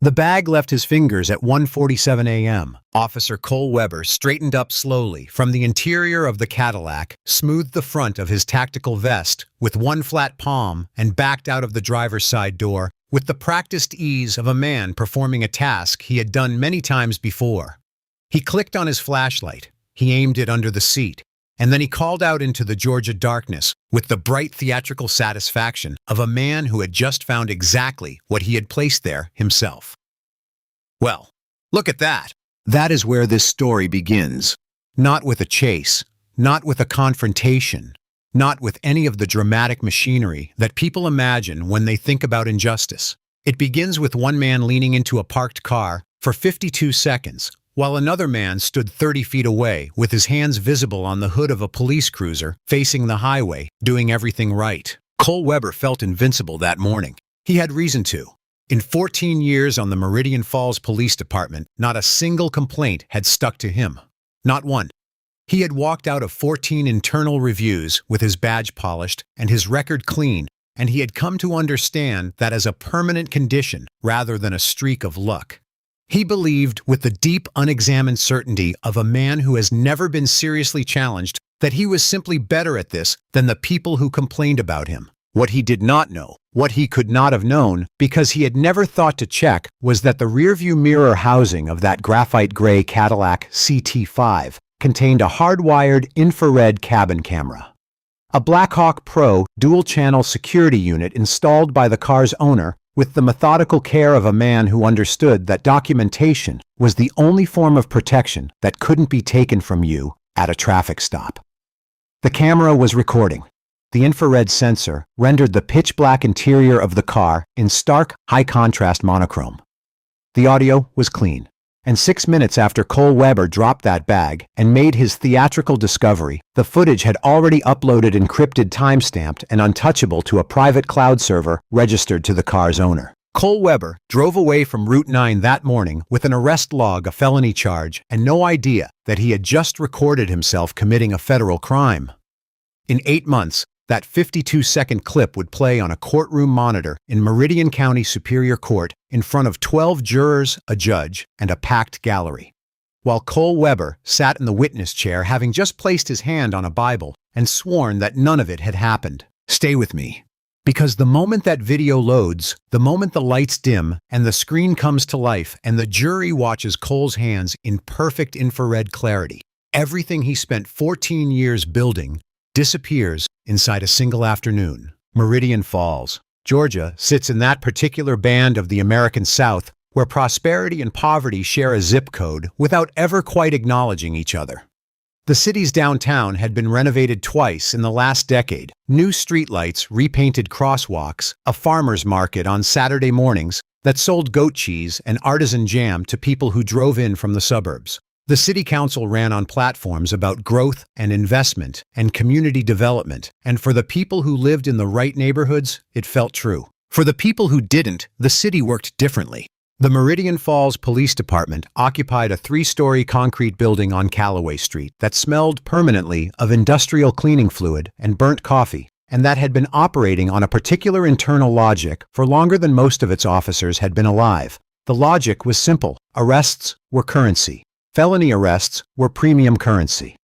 The bag left his fingers at 1:47 a.m. Officer Cole Weber straightened up slowly from the interior of the Cadillac, smoothed the front of his tactical vest with one flat palm, and backed out of the driver's side door with the practiced ease of a man performing a task he had done many times before. He clicked on his flashlight, he aimed it under the seat, and then he called out into the Georgia darkness with the bright theatrical satisfaction of a man who had just found exactly what he had placed there himself. Well, look at that. That is where this story begins. Not with a chase, not with a confrontation, not with any of the dramatic machinery that people imagine when they think about injustice. It begins with one man leaning into a parked car for 52 seconds, while another man stood 30 feet away with his hands visible on the hood of a police cruiser facing the highway, doing everything right. Cole Weber felt invincible that morning. He had reason to. In 14 years on the Meridian Falls Police Department, not a single complaint had stuck to him. Not one. He had walked out of 14 internal reviews with his badge polished and his record clean, and he had come to understand that as a permanent condition rather than a streak of luck. He believed with the deep, unexamined certainty of a man who has never been seriously challenged that he was simply better at this than the people who complained about him. What he did not know, what he could not have known, because he had never thought to check, was that the rearview mirror housing of that graphite gray Cadillac CT5 contained a hardwired infrared cabin camera. A Blackhawk Pro dual-channel security unit installed by the car's owner with the methodical care of a man who understood that documentation was the only form of protection that couldn't be taken from you at a traffic stop. The camera was recording. The infrared sensor rendered the pitch-black interior of the car in stark, high-contrast monochrome. The audio was clean, and 6 minutes after Cole Weber dropped that bag and made his theatrical discovery, the footage had already uploaded encrypted, time-stamped, and untouchable to a private cloud server registered to the car's owner. Cole Weber drove away from Route 9 that morning with an arrest log, a felony charge, and no idea that he had just recorded himself committing a federal crime. In 8 months, that 52-second clip would play on a courtroom monitor in Meridian County Superior Court in front of 12 jurors, a judge, and a packed gallery. While Cole Weber sat in the witness chair having just placed his hand on a Bible and sworn that none of it had happened. Stay with me. Because the moment that video loads, the moment the lights dim and the screen comes to life and the jury watches Cole's hands in perfect infrared clarity, everything he spent 14 years building disappears inside a single afternoon. Meridian Falls, Georgia, sits in that particular band of the American South where prosperity and poverty share a zip code without ever quite acknowledging each other. The city's downtown had been renovated twice in the last decade. New streetlights, repainted crosswalks, a farmer's market on Saturday mornings that sold goat cheese and artisan jam to people who drove in from the suburbs. The city council ran on platforms about growth and investment and community development, and for the people who lived in the right neighborhoods, it felt true. For the people who didn't, the city worked differently. The Meridian Falls Police Department occupied a 3-story concrete building on Callaway Street that smelled permanently of industrial cleaning fluid and burnt coffee, and that had been operating on a particular internal logic for longer than most of its officers had been alive. The logic was simple. Arrests were currency. Felony arrests were premium currency.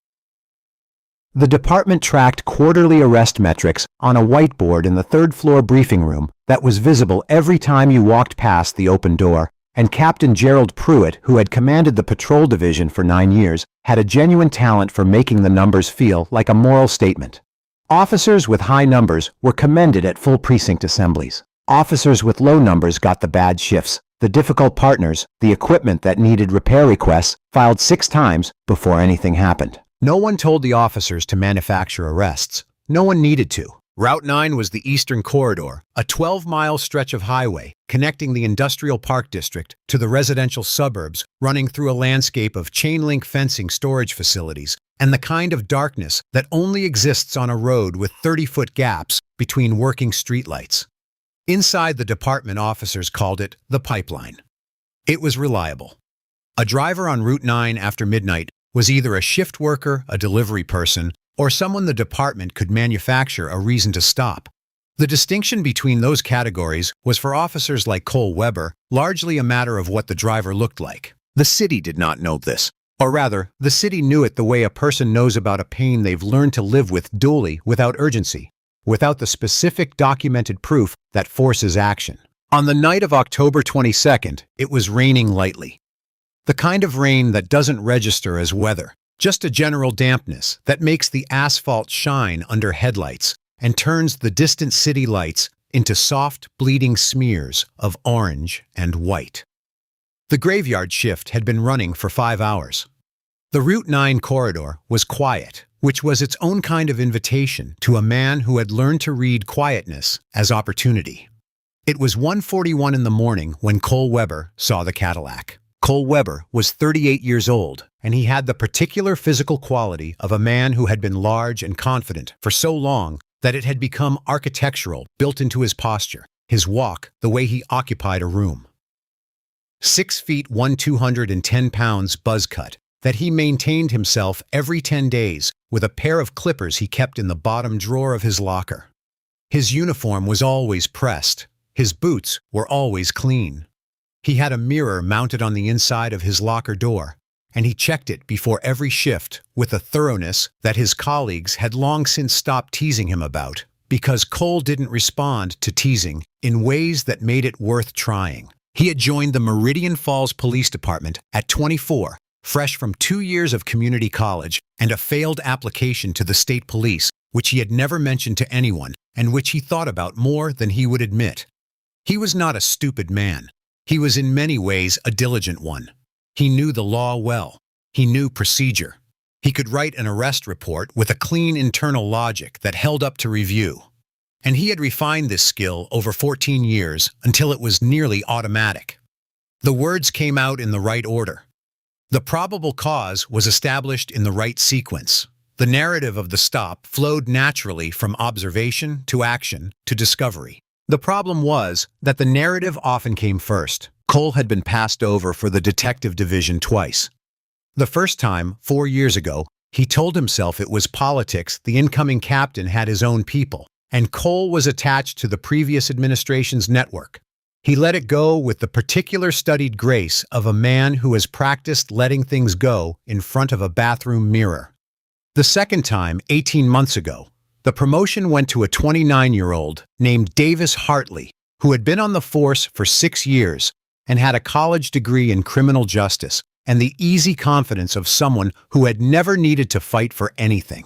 The department tracked quarterly arrest metrics on a whiteboard in the third-floor briefing room that was visible every time you walked past the open door, and Captain Gerald Pruitt, who had commanded the patrol division for 9 years, had a genuine talent for making the numbers feel like a moral statement. Officers with high numbers were commended at full precinct assemblies. Officers with low numbers got the bad shifts. The difficult partners, the equipment that needed repair requests, filed 6 times before anything happened. No one told the officers to manufacture arrests. No one needed to. Route 9 was the Eastern Corridor, a 12-mile stretch of highway connecting the Industrial Park District to the residential suburbs, running through a landscape of chain-link fencing storage facilities and the kind of darkness that only exists on a road with 30-foot gaps between working streetlights. Inside the department, officers called it the pipeline. It was reliable. A driver on Route 9 after midnight was either a shift worker, a delivery person, or someone the department could manufacture a reason to stop. The distinction between those categories was for officers like Cole Weber largely a matter of what the driver looked like. The city did not know this. Or rather, the city knew it the way a person knows about a pain they've learned to live with duly without urgency, without the specific documented proof that forces action. On the night of October 22nd, it was raining lightly. The kind of rain that doesn't register as weather, just a general dampness that makes the asphalt shine under headlights and turns the distant city lights into soft, bleeding smears of orange and white. The graveyard shift had been running for 5 hours. The Route 9 corridor was quiet, which was its own kind of invitation to a man who had learned to read quietness as opportunity. It was 1:41 in the morning when Cole Weber saw the Cadillac. Cole Weber was 38 years old, and he had the particular physical quality of a man who had been large and confident for so long that it had become architectural, built into his posture, his walk, the way he occupied a room. 6 feet 210 pounds buzz cut that he maintained himself every 10 days with a pair of clippers he kept in the bottom drawer of his locker. His uniform was always pressed. His boots were always clean. He had a mirror mounted on the inside of his locker door, and he checked it before every shift with a thoroughness that his colleagues had long since stopped teasing him about, because Cole didn't respond to teasing in ways that made it worth trying. He had joined the Meridian Falls Police Department at 24, fresh from 2 years of community college and a failed application to the state police, which he had never mentioned to anyone and which he thought about more than he would admit. He was not a stupid man. He was in many ways a diligent one. He knew the law well. He knew procedure. He could write an arrest report with a clean internal logic that held up to review. And he had refined this skill over 14 years until it was nearly automatic. The words came out in the right order. The probable cause was established in the right sequence. The narrative of the stop flowed naturally from observation to action to discovery. The problem was that the narrative often came first. Cole had been passed over for the detective division twice. The first time, 4 years ago, he told himself it was politics. The incoming captain had his own people, and Cole was attached to the previous administration's network. He let it go with the particular studied grace of a man who has practiced letting things go in front of a bathroom mirror. The second time, 18 months ago, the promotion went to a 29-year-old named Davis Hartley, who had been on the force for 6 years and had a college degree in criminal justice and the easy confidence of someone who had never needed to fight for anything.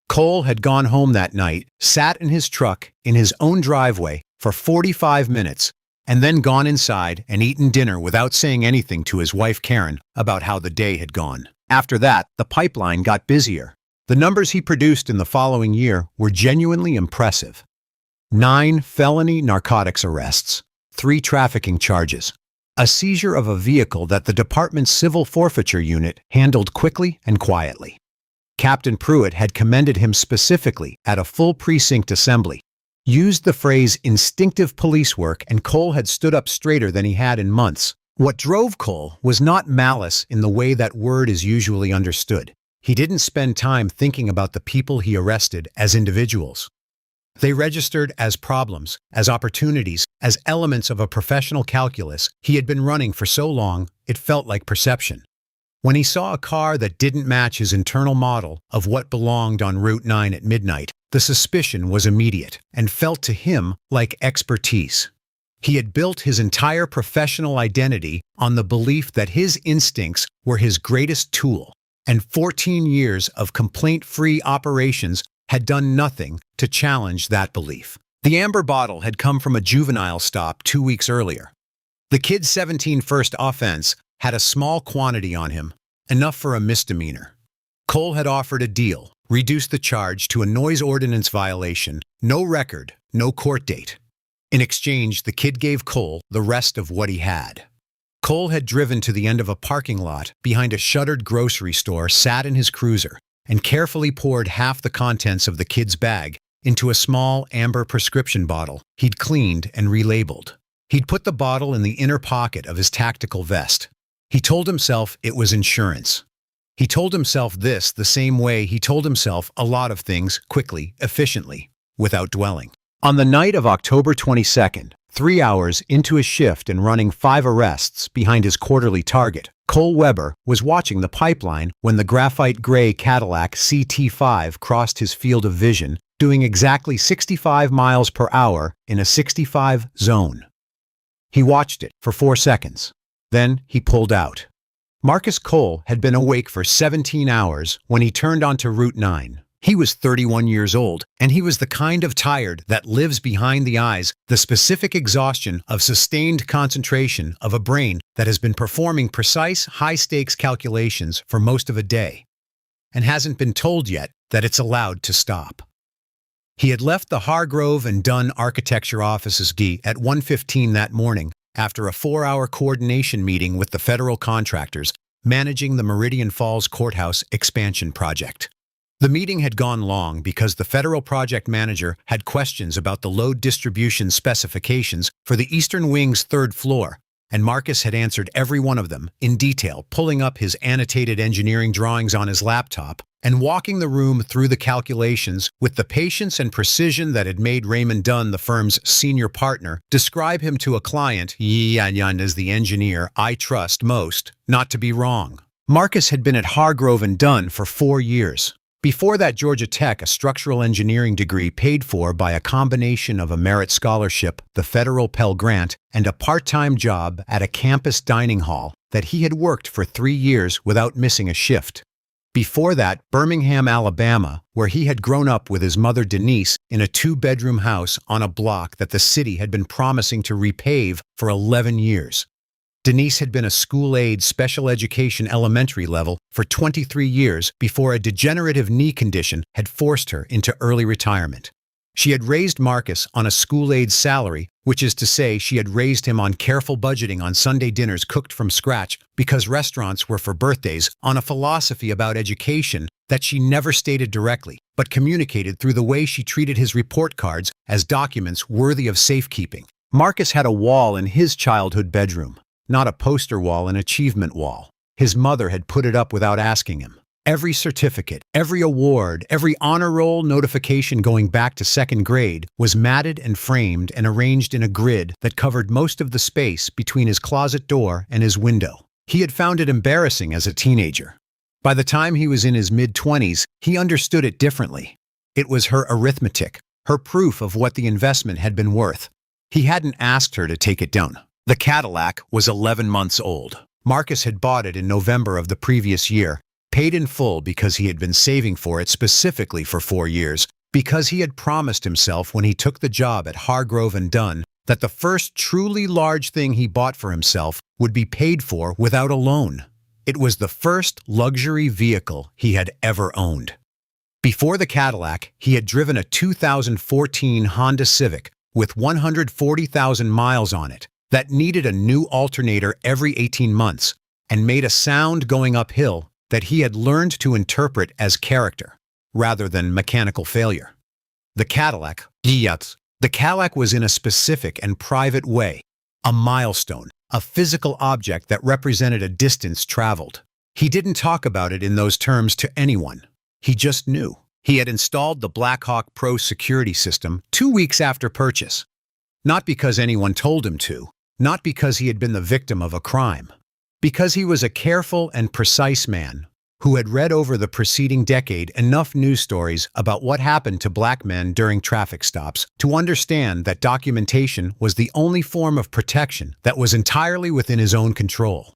Cole had gone home that night, sat in his truck in his own driveway for 45 minutes, and then gone inside and eaten dinner without saying anything to his wife Karen about how the day had gone. After that, the pipeline got busier. The numbers he produced in the following year were genuinely impressive. 9 felony narcotics arrests, 3 trafficking charges, a seizure of a vehicle that the department's civil forfeiture unit handled quickly and quietly. Captain Pruitt had commended him specifically at a full precinct assembly, used the phrase instinctive police work, and Cole had stood up straighter than he had in months. What drove Cole was not malice in the way that word is usually understood. He didn't spend time thinking about the people he arrested as individuals. They registered as problems, as opportunities, as elements of a professional calculus he had been running for so long it felt like perception. When he saw a car that didn't match his internal model of what belonged on Route 9 at midnight, the suspicion was immediate and felt to him like expertise. He had built his entire professional identity on the belief that his instincts were his greatest tool, and 14 years of complaint-free operations had done nothing to challenge that belief. The amber bottle had come from a juvenile stop 2 weeks earlier. The kid's 17 first offense had a small quantity on him, enough for a misdemeanor. Cole had offered a deal, reduced the charge to a noise ordinance violation, no record, no court date. In exchange, the kid gave Cole the rest of what he had. Cole had driven to the end of a parking lot behind a shuttered grocery store, sat in his cruiser, and carefully poured half the contents of the kid's bag into a small amber prescription bottle he'd cleaned and relabeled. He'd put the bottle in the inner pocket of his tactical vest. He told himself it was insurance. He told himself this the same way he told himself a lot of things quickly, efficiently, without dwelling. On the night of October 22nd, 3 hours into his shift and running 5 arrests behind his quarterly target, Cole Weber was watching the pipeline when the graphite gray Cadillac CT5 crossed his field of vision, doing exactly 65 miles per hour in a 65 zone. He watched it for 4 seconds. Then he pulled out. Marcus Cole had been awake for 17 hours when he turned onto Route 9. He was 31 years old, and he was the kind of tired that lives behind the eyes, the specific exhaustion of sustained concentration of a brain that has been performing precise, high-stakes calculations for most of a day, and hasn't been told yet that it's allowed to stop. He had left the Hargrove and Dunn architecture offices at 1:15 that morning after a 4-hour coordination meeting with the federal contractors managing the Meridian Falls Courthouse expansion project. The meeting had gone long because the federal project manager had questions about the load distribution specifications for the Eastern Wing's 3rd floor, and Marcus had answered every one of them in detail, pulling up his annotated engineering drawings on his laptop and walking the room through the calculations with the patience and precision that had made Raymond Dunn, the firm's senior partner, describe him to a client as the engineer I trust most not to be wrong. Marcus had been at Hargrove and Dunn for 4 years. Before that, Georgia Tech, a structural engineering degree paid for by a combination of a merit scholarship, the federal Pell Grant, and a part-time job at a campus dining hall that he had worked for 3 years without missing a shift. Before that, Birmingham, Alabama, where he had grown up with his mother Denise in a 2-bedroom house on a block that the city had been promising to repave for 11 years. Denise had been a school-aide special education elementary level for 23 years before a degenerative knee condition had forced her into early retirement. She had raised Marcus on a school-aide salary, which is to say she had raised him on careful budgeting on Sunday dinners cooked from scratch because restaurants were for birthdays, on a philosophy about education that she never stated directly, but communicated through the way she treated his report cards as documents worthy of safekeeping. Marcus had a wall in his childhood bedroom. Not a poster wall, an achievement wall. His mother had put it up without asking him. Every certificate, every award, every honor roll notification going back to 2nd grade was matted and framed and arranged in a grid that covered most of the space between his closet door and his window. He had found it embarrassing as a teenager. By the time he was in his mid-20s, he understood it differently. It was her arithmetic, her proof of what the investment had been worth. He hadn't asked her to take it down. The Cadillac was 11 months old. Marcus had bought it in November of the previous year, paid in full because he had been saving for it specifically for 4 years, because he had promised himself when he took the job at Hargrove and Dunn that the first truly large thing he bought for himself would be paid for without a loan. It was the first luxury vehicle he had ever owned. Before the Cadillac, he had driven a 2014 Honda Civic with 140,000 miles on it, that needed a new alternator every 18 months and made a sound going uphill that he had learned to interpret as character rather than mechanical failure. The Cadillac was in a specific and private way, a milestone, a physical object that represented a distance traveled. He didn't talk about it in those terms to anyone. He just knew. He had installed the Blackhawk Pro security system 2 weeks after purchase. Not because anyone told him to, not because he had been the victim of a crime, because he was a careful and precise man who had read over the preceding decade enough news stories about what happened to black men during traffic stops to understand that documentation was the only form of protection that was entirely within his own control.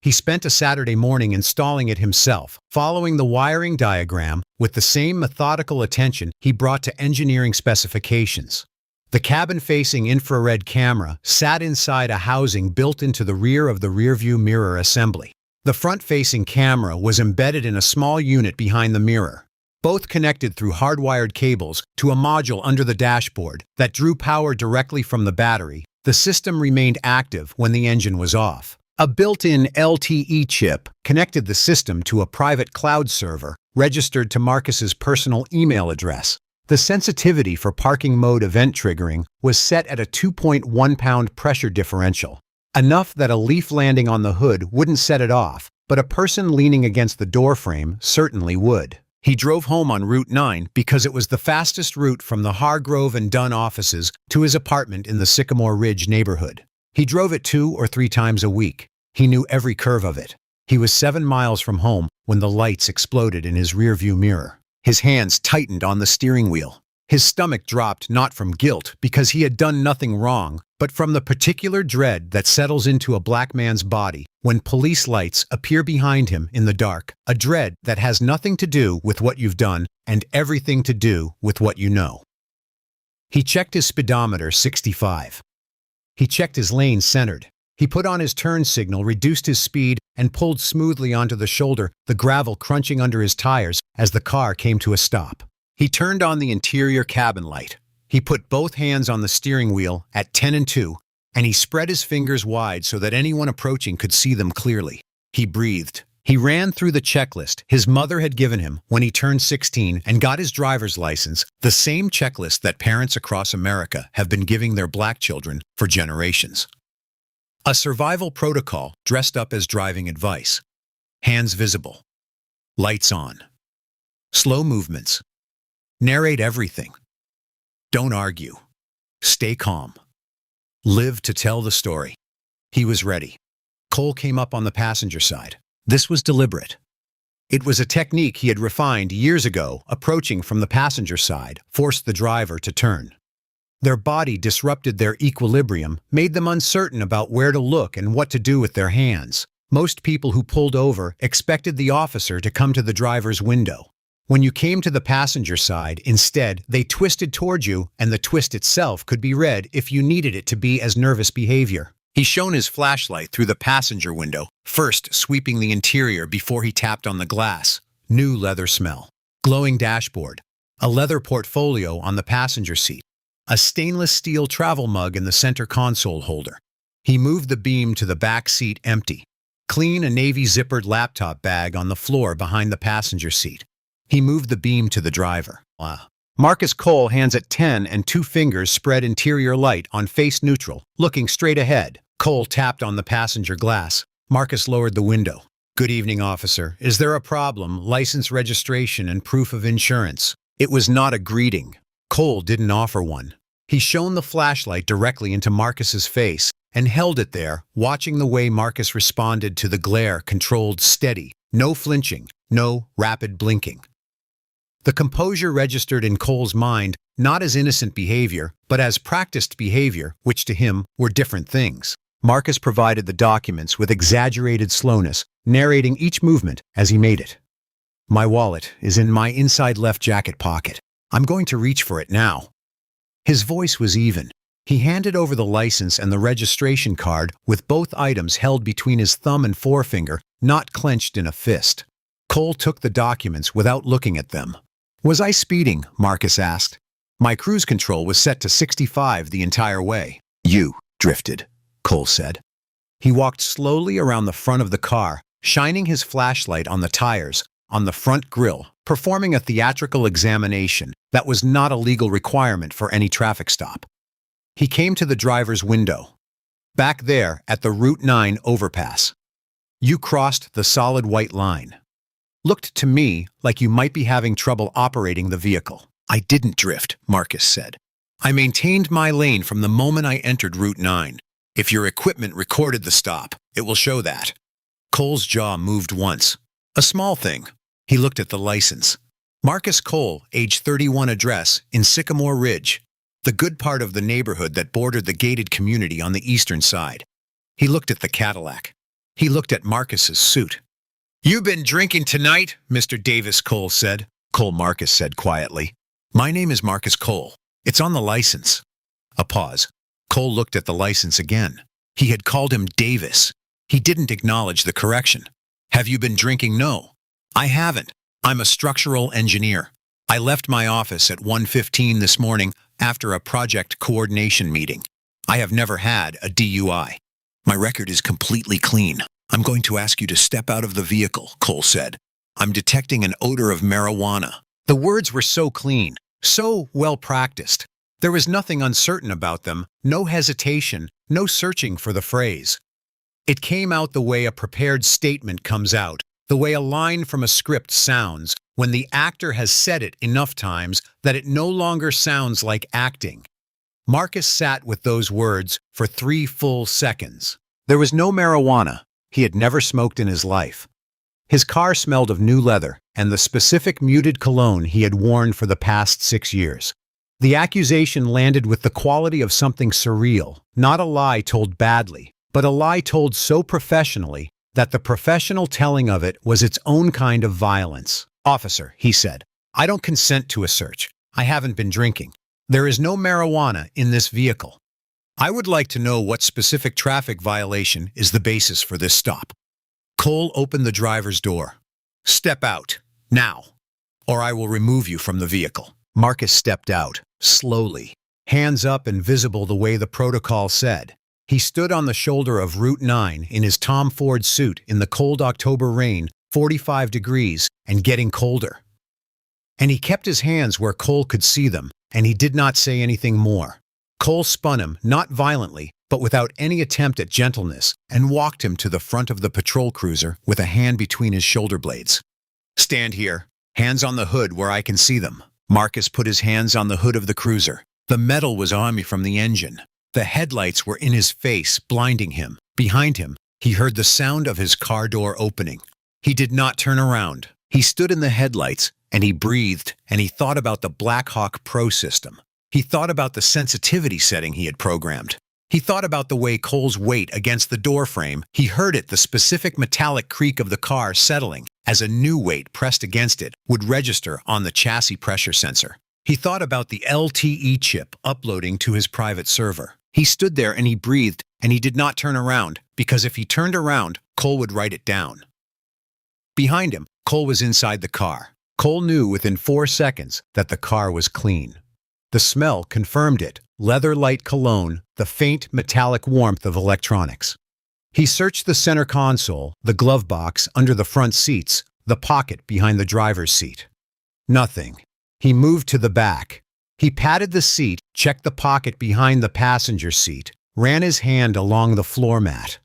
He spent a Saturday morning installing it himself, following the wiring diagram with the same methodical attention he brought to engineering specifications. The cabin-facing infrared camera sat inside a housing built into the rear of the rearview mirror assembly. The front-facing camera was embedded in a small unit behind the mirror, both connected through hardwired cables to a module under the dashboard that drew power directly from the battery. The system remained active when the engine was off. A built-in LTE chip connected the system to a private cloud server registered to Marcus's personal email address. The sensitivity for parking mode event triggering was set at a 2.1-pound pressure differential, enough that a leaf landing on the hood wouldn't set it off, but a person leaning against the doorframe certainly would. He drove home on Route 9 because it was the fastest route from the Hargrove and Dunn offices to his apartment in the Sycamore Ridge neighborhood. He drove it 2 or 3 times a week. He knew every curve of it. He was 7 miles from home when the lights exploded in his rearview mirror. His hands tightened on the steering wheel. His stomach dropped not from guilt because he had done nothing wrong, but from the particular dread that settles into a black man's body when police lights appear behind him in the dark, a dread that has nothing to do with what you've done and everything to do with what you know. He checked his speedometer 65. He checked his lane centered. He put on his turn signal, reduced his speed, and pulled smoothly onto the shoulder, the gravel crunching under his tires as the car came to a stop. He turned on the interior cabin light. He put both hands on the steering wheel at 10 and 2, and he spread his fingers wide so that anyone approaching could see them clearly. He breathed. He ran through the checklist his mother had given him when he turned 16 and got his driver's license, the same checklist that parents across America have been giving their black children for generations. A survival protocol dressed up as driving advice. Hands visible. Lights on. Slow movements. Narrate everything. Don't argue. Stay calm. Live to tell the story. He was ready. Cole came up on the passenger side. This was deliberate. It was a technique he had refined years ago. Approaching from the passenger side forced the driver to turn. Their body disrupted their equilibrium, made them uncertain about where to look and what to do with their hands. Most people who pulled over expected the officer to come to the driver's window. When you came to the passenger side, instead, they twisted toward you, and the twist itself could be read if you needed it to be as nervous behavior. He shone his flashlight through the passenger window, first sweeping the interior before he tapped on the glass. New leather smell. Glowing dashboard. A leather portfolio on the passenger seat. A stainless steel travel mug in the center console holder. He moved the beam to the back seat empty. Clean, a navy zippered laptop bag on the floor behind the passenger seat. He moved the beam to the driver. Marcus Cole, hands at 10 and 2 fingers spread interior light on face neutral, looking straight ahead. Cole tapped on the passenger glass. Marcus lowered the window. Good evening, officer. Is there a problem? License, registration, and proof of insurance. It was not a greeting. Cole didn't offer one. He shone the flashlight directly into Marcus's face and held it there, watching the way Marcus responded to the glare, controlled, steady. No flinching, no rapid blinking. The composure registered in Cole's mind not as innocent behavior, but as practiced behavior, which to him were different things. Marcus provided the documents with exaggerated slowness, narrating each movement as he made it. My wallet is in my inside left jacket pocket. I'm going to reach for it now. His voice was even. He handed over the license and the registration card with both items held between his thumb and forefinger, not clenched in a fist. Cole took the documents without looking at them. Was I speeding? Marcus asked. My cruise control was set to 65 the entire way. You drifted, Cole said. He walked slowly around the front of the car, shining his flashlight on the tires, on the front grille, performing a theatrical examination that was not a legal requirement for any traffic stop. He came to the driver's window. Back there at the Route 9 overpass. You crossed the solid white line. Looked to me like you might be having trouble operating the vehicle. I didn't drift, Marcus said. I maintained my lane from the moment I entered Route 9. If your equipment recorded the stop, it will show that. Cole's jaw moved once. A small thing. He looked at the license. Marcus Cole, age 31, address in Sycamore Ridge, the good part of the neighborhood that bordered the gated community on the eastern side. He looked at the Cadillac. He looked at Marcus's suit. "You've been drinking tonight," Mr. Davis, Cole said. Cole, Marcus said quietly. My name is Marcus Cole. It's on the license. A pause. Cole looked at the license again. He had called him Davis. He didn't acknowledge the correction. Have you been drinking? No. I haven't. I'm a structural engineer. I left my office at 1:15 this morning after a project coordination meeting. I have never had a DUI. My record is completely clean. I'm going to ask you to step out of the vehicle, Cole said. I'm detecting an odor of marijuana. The words were so clean, so well practiced. There was nothing uncertain about them, no hesitation, no searching for the phrase. It came out the way a prepared statement comes out, the way a line from a script sounds, when the actor has said it enough times that it no longer sounds like acting. Marcus sat with those words for 3 full seconds. There was no marijuana. He had never smoked in his life. His car smelled of new leather and the specific muted cologne he had worn for the past 6 years. The accusation landed with the quality of something surreal, not a lie told badly, but a lie told so professionally that the professional telling of it was its own kind of violence. "Officer," he said, "I don't consent to a search. I haven't been drinking. There is no marijuana in this vehicle. I would like to know what specific traffic violation is the basis for this stop." Cole opened the driver's door. "Step out, now, or I will remove you from the vehicle." Marcus stepped out, slowly, hands up and visible the way the protocol said. He stood on the shoulder of Route 9 in his Tom Ford suit in the cold October rain, 45 degrees, and getting colder. And he kept his hands where Cole could see them, and he did not say anything more. Cole spun him, not violently, but without any attempt at gentleness, and walked him to the front of the patrol cruiser with a hand between his shoulder blades. "Stand here, hands on the hood where I can see them." Marcus put his hands on the hood of the cruiser. The metal was on me from the engine. The headlights were in his face, blinding him. Behind him, he heard the sound of his car door opening. He did not turn around. He stood in the headlights, and he breathed, and he thought about the Blackhawk Pro system. He thought about the sensitivity setting he had programmed. He thought about the way Cole's weight against the door frame. He heard it, the specific metallic creak of the car settling as a new weight pressed against it would register on the chassis pressure sensor. He thought about the LTE chip uploading to his private server. He stood there and he breathed, and he did not turn around, because if he turned around, Cole would write it down. Behind him, Cole was inside the car. Cole knew within 4 seconds that the car was clean. The smell confirmed it, leather-light cologne, the faint metallic warmth of electronics. He searched the center console, the glove box under the front seats, the pocket behind the driver's seat. Nothing. He moved to the back. He patted the seat, checked the pocket behind the passenger seat, ran his hand along the floor mat.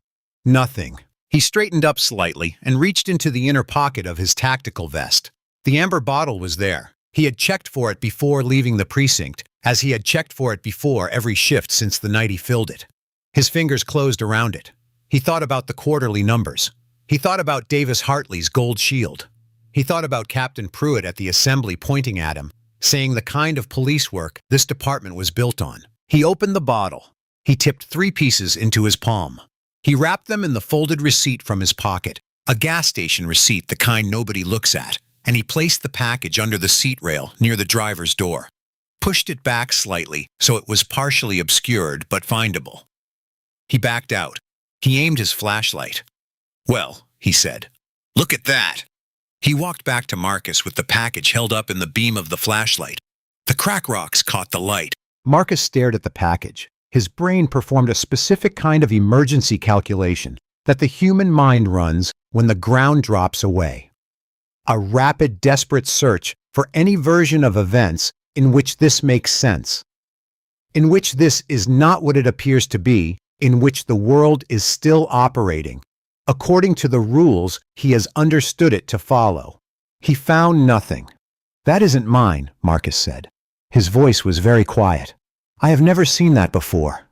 Nothing. He straightened up slightly and reached into the inner pocket of his tactical vest. The amber bottle was there. He had checked for it before leaving the precinct, as he had checked for it before every shift since the night he filled it. His fingers closed around it. He thought about the quarterly numbers. He thought about Davis Hartley's gold shield. He thought about Captain Pruitt at the assembly pointing at him, saying the kind of police work this department was built on. He opened the bottle. He tipped 3 pieces into his palm. He wrapped them in the folded receipt from his pocket, a gas station receipt, the kind nobody looks at, and he placed the package under the seat rail near the driver's door, pushed it back slightly so it was partially obscured but findable. He backed out. He aimed his flashlight. "Well," he said, "look at that." He walked back to Marcus with the package held up in the beam of the flashlight. The crack rocks caught the light. Marcus stared at the package. His brain performed a specific kind of emergency calculation that the human mind runs when the ground drops away. A rapid, desperate search for any version of events in which this makes sense, in which this is not what it appears to be, in which the world is still operating according to the rules he has understood it to follow. He found nothing. "That isn't mine," Marcus said. His voice was very quiet. "I have never seen that before.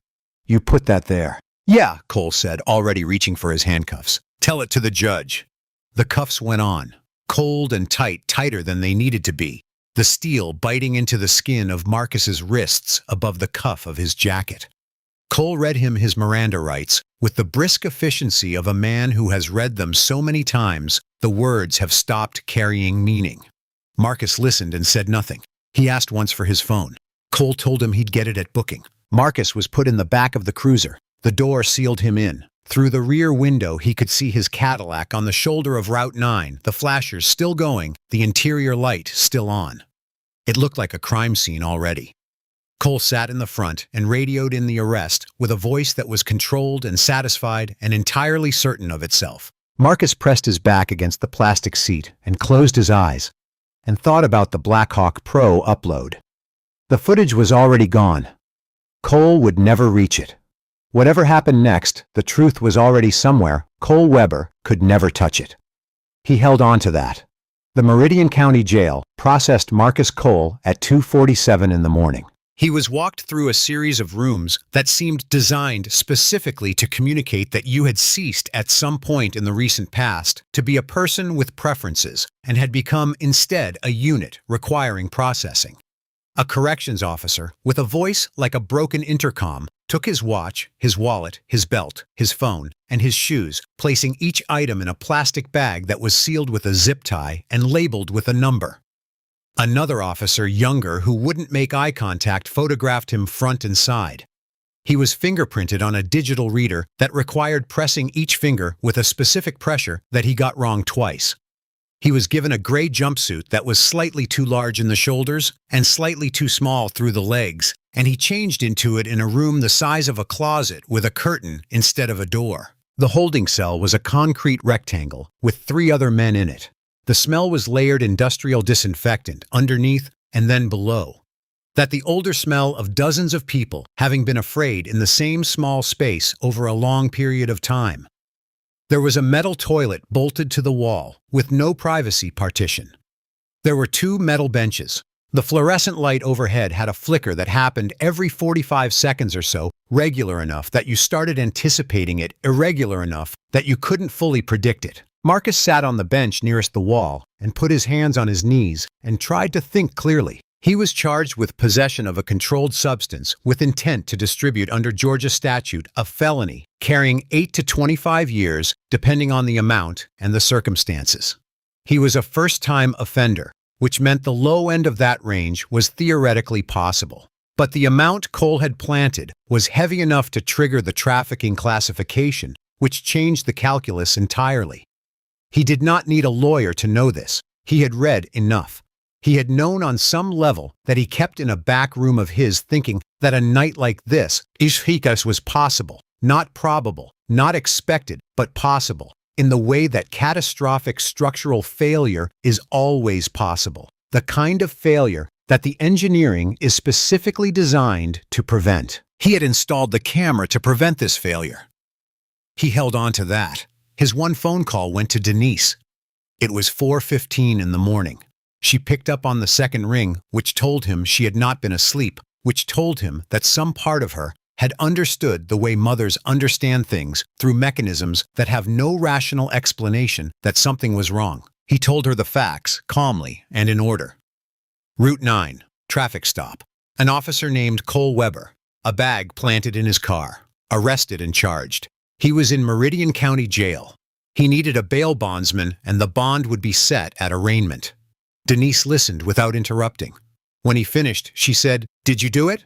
You put that there." "Yeah," Cole said, already reaching for his handcuffs. "Tell it to the judge." The cuffs went on, cold and tight, tighter than they needed to be, the steel biting into the skin of Marcus's wrists above the cuff of his jacket. Cole read him his Miranda rights with the brisk efficiency of a man who has read them so many times the words have stopped carrying meaning. Marcus listened and said nothing. He asked once for his phone. Cole told him he'd get it at booking. Marcus was put in the back of the cruiser. The door sealed him in. Through the rear window he could see his Cadillac on the shoulder of Route 9, the flashers still going, the interior light still on. It looked like a crime scene already. Cole sat in the front and radioed in the arrest with a voice that was controlled and satisfied and entirely certain of itself. Marcus pressed his back against the plastic seat and closed his eyes and thought about the Blackhawk Pro upload. The footage was already gone. Cole would never reach it. Whatever happened next, the truth was already somewhere. Cole Weber could never touch it. He held on to that. The Meridian County Jail processed Marcus Cole at 2:47 in the morning. He was walked through a series of rooms that seemed designed specifically to communicate that you had ceased at some point in the recent past to be a person with preferences and had become instead a unit requiring processing. A corrections officer, with a voice like a broken intercom, took his watch, his wallet, his belt, his phone, and his shoes, placing each item in a plastic bag that was sealed with a zip tie and labeled with a number. Another officer, younger, who wouldn't make eye contact, photographed him front and side. He was fingerprinted on a digital reader that required pressing each finger with a specific pressure that he got wrong twice. He was given a gray jumpsuit that was slightly too large in the shoulders and slightly too small through the legs, and he changed into it in a room the size of a closet with a curtain instead of a door. The holding cell was a concrete rectangle with 3 other men in it. The smell was layered industrial disinfectant underneath and then below. That the older smell of dozens of people having been afraid in the same small space over a long period of time. There was a metal toilet bolted to the wall with no privacy partition. There were 2 metal benches. The fluorescent light overhead had a flicker that happened every 45 seconds or so, regular enough that you started anticipating it, irregular enough that you couldn't fully predict it. Marcus sat on the bench nearest the wall and put his hands on his knees and tried to think clearly. He was charged with possession of a controlled substance with intent to distribute under Georgia statute, a felony, carrying 8 to 25 years, depending on the amount and the circumstances. He was a first-time offender, which meant the low end of that range was theoretically possible. But the amount Cole had planted was heavy enough to trigger the trafficking classification, which changed the calculus entirely. He did not need a lawyer to know this. He had read enough. He had known on some level that he kept in a back room of his thinking that a night like this, Ishhikas, was possible, not probable, not expected, but possible, in the way that catastrophic structural failure is always possible, the kind of failure that the engineering is specifically designed to prevent. He had installed the camera to prevent this failure. He held on to that. His one phone call went to Denise. It was 4:15 in the morning. She picked up on the second ring, which told him she had not been asleep, which told him that some part of her had understood the way mothers understand things through mechanisms that have no rational explanation that something was wrong. He told her the facts, calmly and in order. Route 9, traffic stop. An officer named Cole Weber, a bag planted in his car, arrested and charged. He was in Meridian County Jail. He needed a bail bondsman, and the bond would be set at arraignment. Denise listened without interrupting. When he finished, she said, "Did you do it?"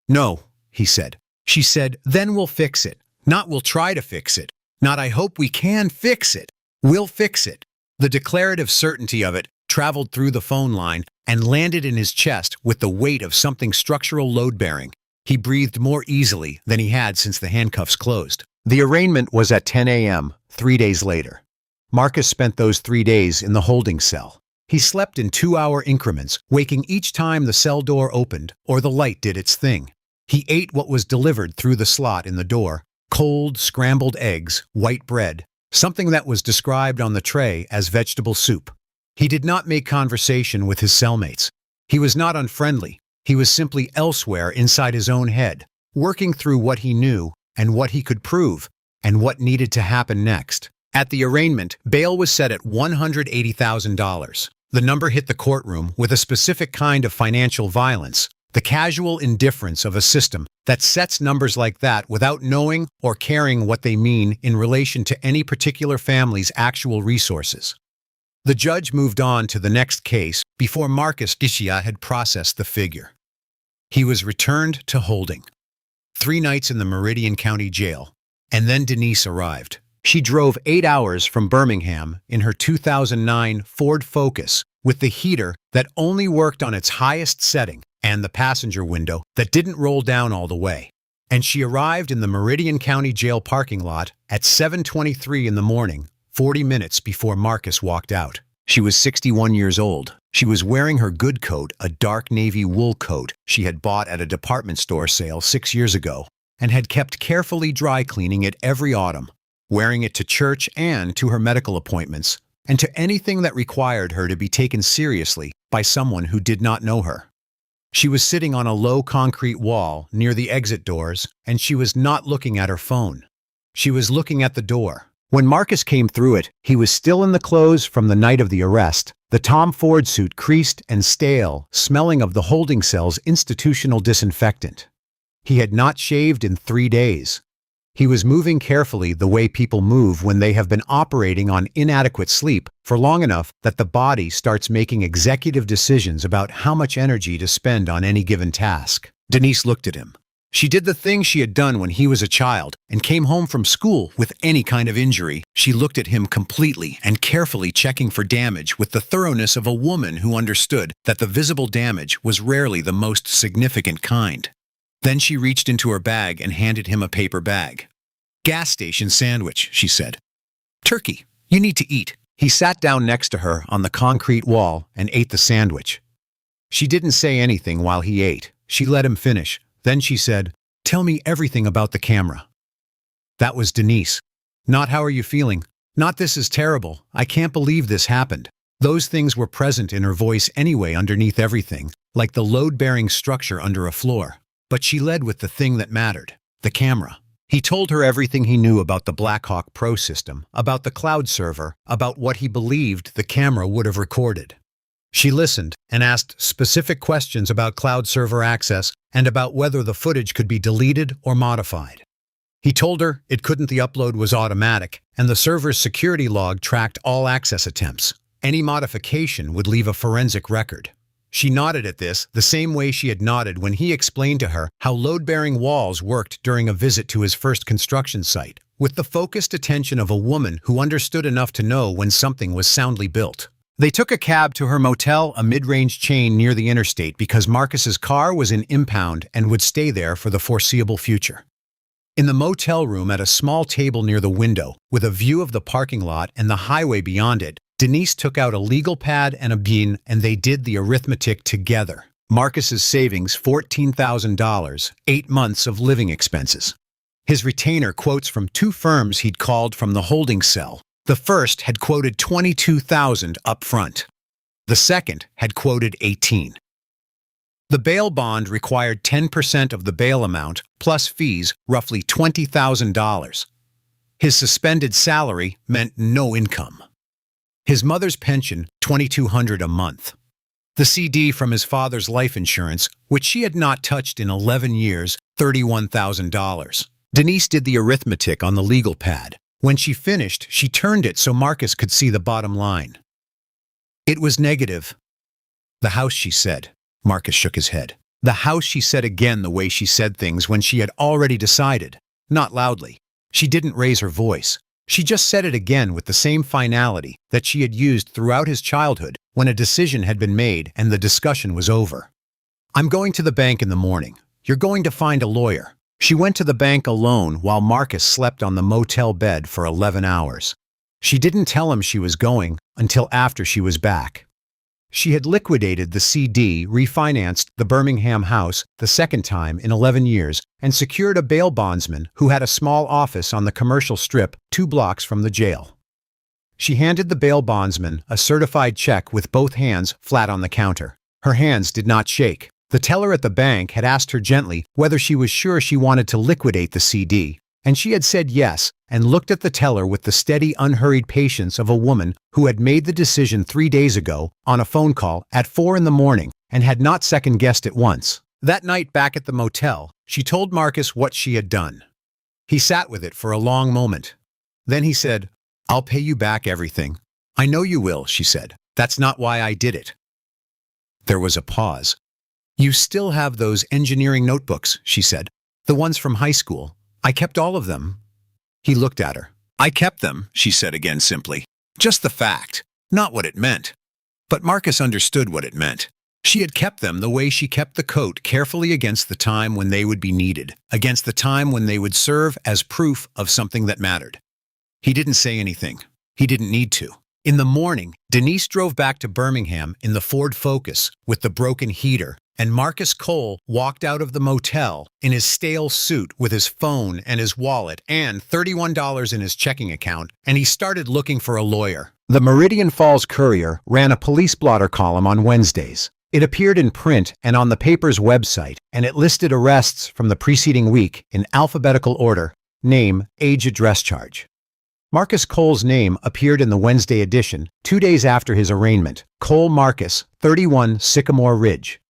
"No," he said. She said, "Then we'll fix it. Not we'll try to fix it. Not I hope we can fix it. We'll fix it." The declarative certainty of it traveled through the phone line and landed in his chest with the weight of something structural load-bearing. He breathed more easily than he had since the handcuffs closed. The arraignment was at 10 a.m., 3 days later. Marcus spent those 3 days in the holding cell. He slept in 2-hour increments, waking each time the cell door opened or the light did its thing. He ate what was delivered through the slot in the door: cold, scrambled eggs, white bread, something that was described on the tray as vegetable soup. He did not make conversation with his cellmates. He was not unfriendly. He was simply elsewhere inside his own head, working through what he knew and what he could prove, and what needed to happen next. At the arraignment, bail was set at $180,000. The number hit the courtroom with a specific kind of financial violence, the casual indifference of a system that sets numbers like that without knowing or caring what they mean in relation to any particular family's actual resources. The judge moved on to the next case before Marcus Ishia had processed the figure. He was returned to holding. 3 nights in the Meridian County Jail, and then Denise arrived. She drove 8 hours from Birmingham in her 2009 Ford Focus with the heater that only worked on its highest setting and the passenger window that didn't roll down all the way. And she arrived in the Meridian County Jail parking lot at 7:23 in the morning, 40 minutes before Marcus walked out. She was 61 years old. She was wearing her good coat, a dark navy wool coat she had bought at a department store sale 6 years ago, and had kept carefully dry cleaning it every autumn, wearing it to church and to her medical appointments, and to anything that required her to be taken seriously by someone who did not know her. She was sitting on a low concrete wall near the exit doors, and she was not looking at her phone. She was looking at the door. When Marcus came through it, he was still in the clothes from the night of the arrest, the Tom Ford suit creased and stale, smelling of the holding cell's institutional disinfectant. He had not shaved in 3 days. He was moving carefully the way people move when they have been operating on inadequate sleep for long enough that the body starts making executive decisions about how much energy to spend on any given task. Denise looked at him. She did the thing she had done when he was a child and came home from school with any kind of injury. She looked at him completely and carefully checking for damage with the thoroughness of a woman who understood that the visible damage was rarely the most significant kind. Then she reached into her bag and handed him a paper bag. "Gas station sandwich," she said. "Turkey, you need to eat." He sat down next to her on the concrete wall and ate the sandwich. She didn't say anything while he ate. She let him finish. Then she said, "Tell me everything about the camera." That was Denise. Not "How are you feeling?" Not "This is terrible. I can't believe this happened." Those things were present in her voice anyway underneath everything, like the load-bearing structure under a floor. But she led with the thing that mattered, the camera. He told her everything he knew about the Blackhawk Pro system, about the cloud server, about what he believed the camera would have recorded. She listened and asked specific questions about cloud server access and about whether the footage could be deleted or modified. He told her it couldn't. The upload was automatic, and the server's security log tracked all access attempts. Any modification would leave a forensic record. She nodded at this the same way she had nodded when he explained to her how load-bearing walls worked during a visit to his first construction site, with the focused attention of a woman who understood enough to know when something was soundly built. They took a cab to her motel, a mid-range chain near the interstate, because Marcus's car was in impound and would stay there for the foreseeable future. In the motel room, at a small table near the window, with a view of the parking lot and the highway beyond it, Denise took out a legal pad and a bean, and they did the arithmetic together. Marcus's savings, $14,000, 8 months of living expenses. His retainer quotes from 2 firms he'd called from the holding cell. The first had quoted $22,000 up front. The second had quoted $18,000. The bail bond required 10% of the bail amount, plus fees, roughly $20,000. His suspended salary meant no income. His mother's pension, $2,200 a month. The CD from his father's life insurance, which she had not touched in 11 years, $31,000. Denise did the arithmetic on the legal pad. When she finished, she turned it so Marcus could see the bottom line. It was negative. "The house," she said. Marcus shook his head. "The house," she said again, the way she said things when she had already decided. Not loudly. She didn't raise her voice. She just said it again with the same finality that she had used throughout his childhood when a decision had been made and the discussion was over. "I'm going to the bank in the morning. You're going to find a lawyer." She went to the bank alone while Marcus slept on the motel bed for 11 hours. She didn't tell him she was going until after she was back. She had liquidated the CD, refinanced the Birmingham house the second time in 11 years, and secured a bail bondsman who had a small office on the commercial strip 2 blocks from the jail. She handed the bail bondsman a certified check with both hands flat on the counter. Her hands did not shake. The teller at the bank had asked her gently whether she was sure she wanted to liquidate the CD, and she had said yes, and looked at the teller with the steady, unhurried patience of a woman who had made the decision 3 days ago on a phone call at 4 in the morning and had not second-guessed it once. That night back at the motel, she told Marcus what she had done. He sat with it for a long moment. Then he said, "I'll pay you back everything." "I know you will," she said. "That's not why I did it." There was a pause. "You still have those engineering notebooks," she said. "The ones from high school. I kept all of them." He looked at her. "I kept them," she said again simply. "Just the fact, not what it meant." But Marcus understood what it meant. She had kept them the way she kept the coat, carefully against the time when they would be needed, against the time when they would serve as proof of something that mattered. He didn't say anything. He didn't need to. In the morning, Denise drove back to Birmingham in the Ford Focus with the broken heater, and Marcus Cole walked out of the motel in his stale suit with his phone and his wallet and $31 in his checking account, and he started looking for a lawyer. The Meridian Falls Courier ran a police blotter column on Wednesdays. It appeared in print and on the paper's website, and it listed arrests from the preceding week in alphabetical order: name, age, address, charge. Marcus Cole's name appeared in the Wednesday edition 2 days after his arraignment. Cole Marcus, 31, Sycamore Ridge.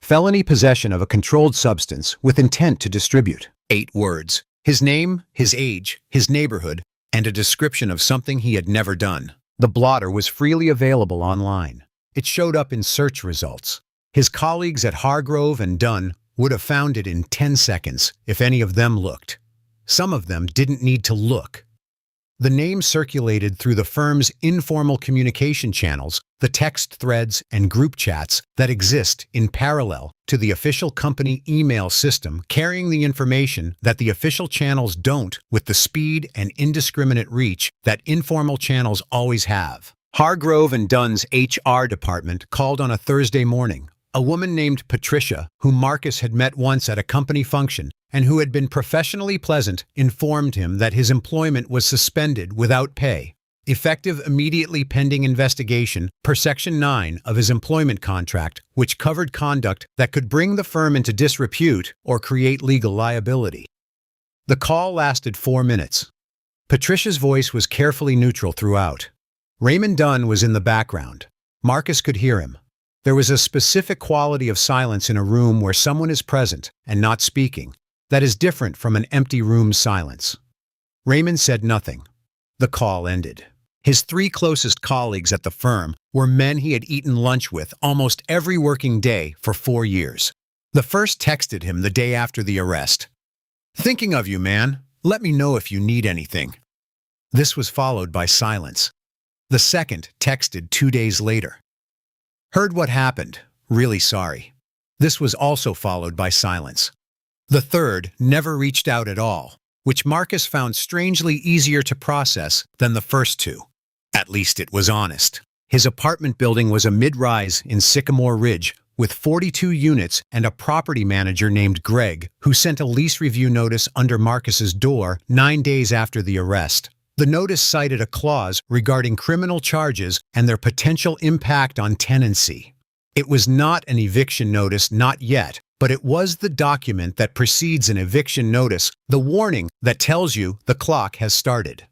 Felony possession of a controlled substance with intent to distribute. 8 words. His name, his age, his neighborhood, and a description of something he had never done. The blotter was freely available online. It showed up in search results. His colleagues at Hargrove and Dunn would have found it in 10 seconds if any of them looked. Some of them didn't need to look. The name circulated through the firm's informal communication channels, the text threads and group chats that exist in parallel to the official company email system, carrying the information that the official channels don't with the speed and indiscriminate reach that informal channels always have. Hargrove and Dunn's HR department called on a Thursday morning. A woman named Patricia, whom Marcus had met once at a company function and who had been professionally pleasant, informed him that his employment was suspended without pay, effective immediately pending investigation per Section 9 of his employment contract, which covered conduct that could bring the firm into disrepute or create legal liability. The call lasted 4 minutes. Patricia's voice was carefully neutral throughout. Raymond Dunn was in the background. Marcus could hear him. There was a specific quality of silence in a room where someone is present and not speaking that is different from an empty room silence. Raymond said nothing. The call ended. His 3 closest colleagues at the firm were men he had eaten lunch with almost every working day for 4 years. The first texted him the day after the arrest. "Thinking of you, man. Let me know if you need anything." This was followed by silence. The second texted 2 days later. "Heard what happened. Really sorry." This was also followed by silence. The third never reached out at all, which Marcus found strangely easier to process than the first 2. At least it was honest. His apartment building was a mid-rise in Sycamore Ridge with 42 units and a property manager named Greg who sent a lease review notice under Marcus's door 9 days after the arrest. The notice cited a clause regarding criminal charges and their potential impact on tenancy. It was not an eviction notice, not yet, but it was the document that precedes an eviction notice, the warning that tells you the clock has started.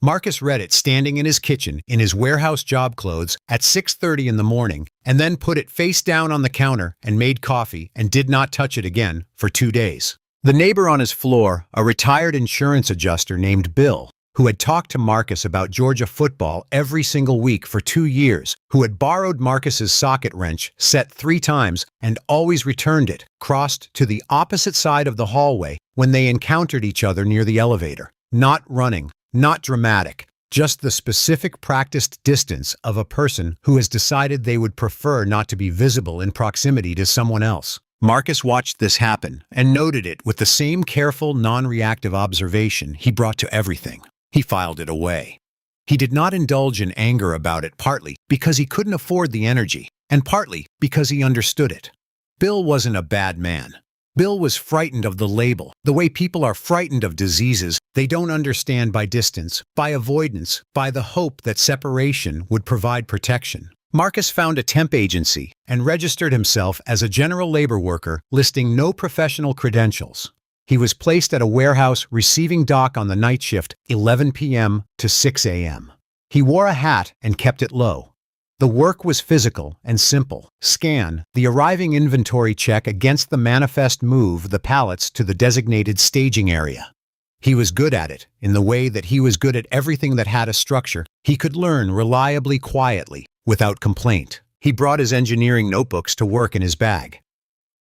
Marcus read it standing in his kitchen in his warehouse job clothes at 6:30 in the morning, and then put it face down on the counter and made coffee and did not touch it again for 2 days. The neighbor on his floor, a retired insurance adjuster named Bill, who had talked to Marcus about Georgia football every single week for 2 years, who had borrowed Marcus's socket wrench set 3 times and always returned it, crossed to the opposite side of the hallway when they encountered each other near the elevator. Not running, not dramatic, just the specific practiced distance of a person who has decided they would prefer not to be visible in proximity to someone else. Marcus watched this happen and noted it with the same careful, non-reactive observation he brought to everything. He filed it away. He did not indulge in anger about it, partly because he couldn't afford the energy, and partly because he understood it. Bill wasn't a bad man. Bill was frightened of the label, the way people are frightened of diseases they don't understand by distance, by avoidance, by the hope that separation would provide protection. Marcus found a temp agency and registered himself as a general labor worker, listing no professional credentials. He was placed at a warehouse receiving dock on the night shift, 11 p.m. to 6 a.m. He wore a hat and kept it low. The work was physical and simple. Scan the arriving inventory, check against the manifest, move the pallets to the designated staging area. He was good at it, in the way that he was good at everything that had a structure. He could learn reliably, quietly, without complaint. He brought his engineering notebooks to work in his bag.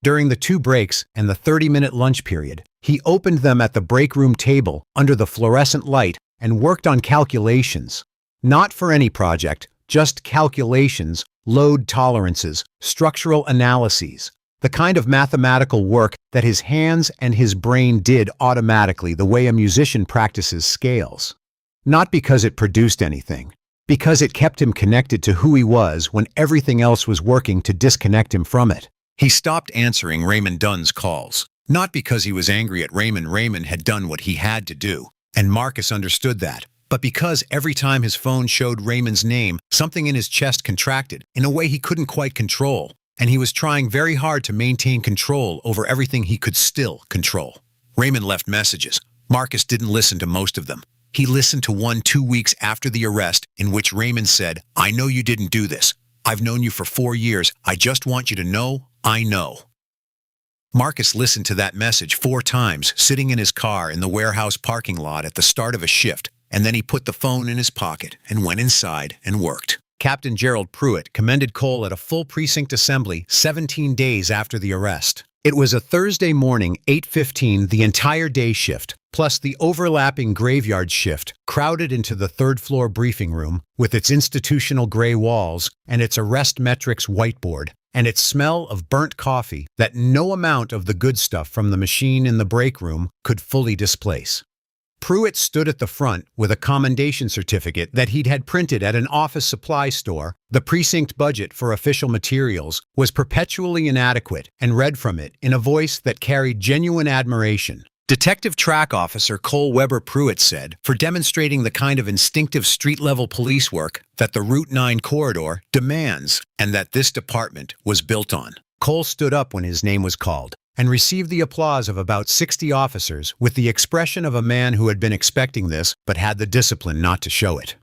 During the 2 breaks and the 30-minute lunch period, he opened them at the break room table under the fluorescent light and worked on calculations. Not for any project, just calculations, load tolerances, structural analyses, the kind of mathematical work that his hands and his brain did automatically, the way a musician practices scales. Not because it produced anything, because it kept him connected to who he was when everything else was working to disconnect him from it. He stopped answering Raymond Dunn's calls, not because he was angry at Raymond. Raymond had done what he had to do, and Marcus understood that, but because every time his phone showed Raymond's name, something in his chest contracted in a way he couldn't quite control, and he was trying very hard to maintain control over everything he could still control. Raymond left messages. Marcus didn't listen to most of them. He listened to one 2 weeks after the arrest in which Raymond said, "I know you didn't do this. I've known you for 4 years. I just want you to know, I know." Marcus listened to that message 4 times, sitting in his car in the warehouse parking lot at the start of a shift, and then he put the phone in his pocket and went inside and worked. Captain Gerald Pruitt commended Cole at a full precinct assembly 17 days after the arrest. It was a Thursday morning, 8:15, the entire day shift, plus the overlapping graveyard shift, crowded into the third-floor briefing room with its institutional gray walls and its arrest metrics whiteboard, and its smell of burnt coffee that no amount of the good stuff from the machine in the break room could fully displace. Pruitt stood at the front with a commendation certificate that he'd had printed at an office supply store. The precinct budget for official materials was perpetually inadequate, and read from it in a voice that carried genuine admiration. Detective Track Officer Cole Weber Pruitt said, for demonstrating the kind of instinctive street-level police work that the Route 9 corridor demands and that this department was built on. Cole stood up when his name was called and received the applause of about 60 officers with the expression of a man who had been expecting this but had the discipline not to show it.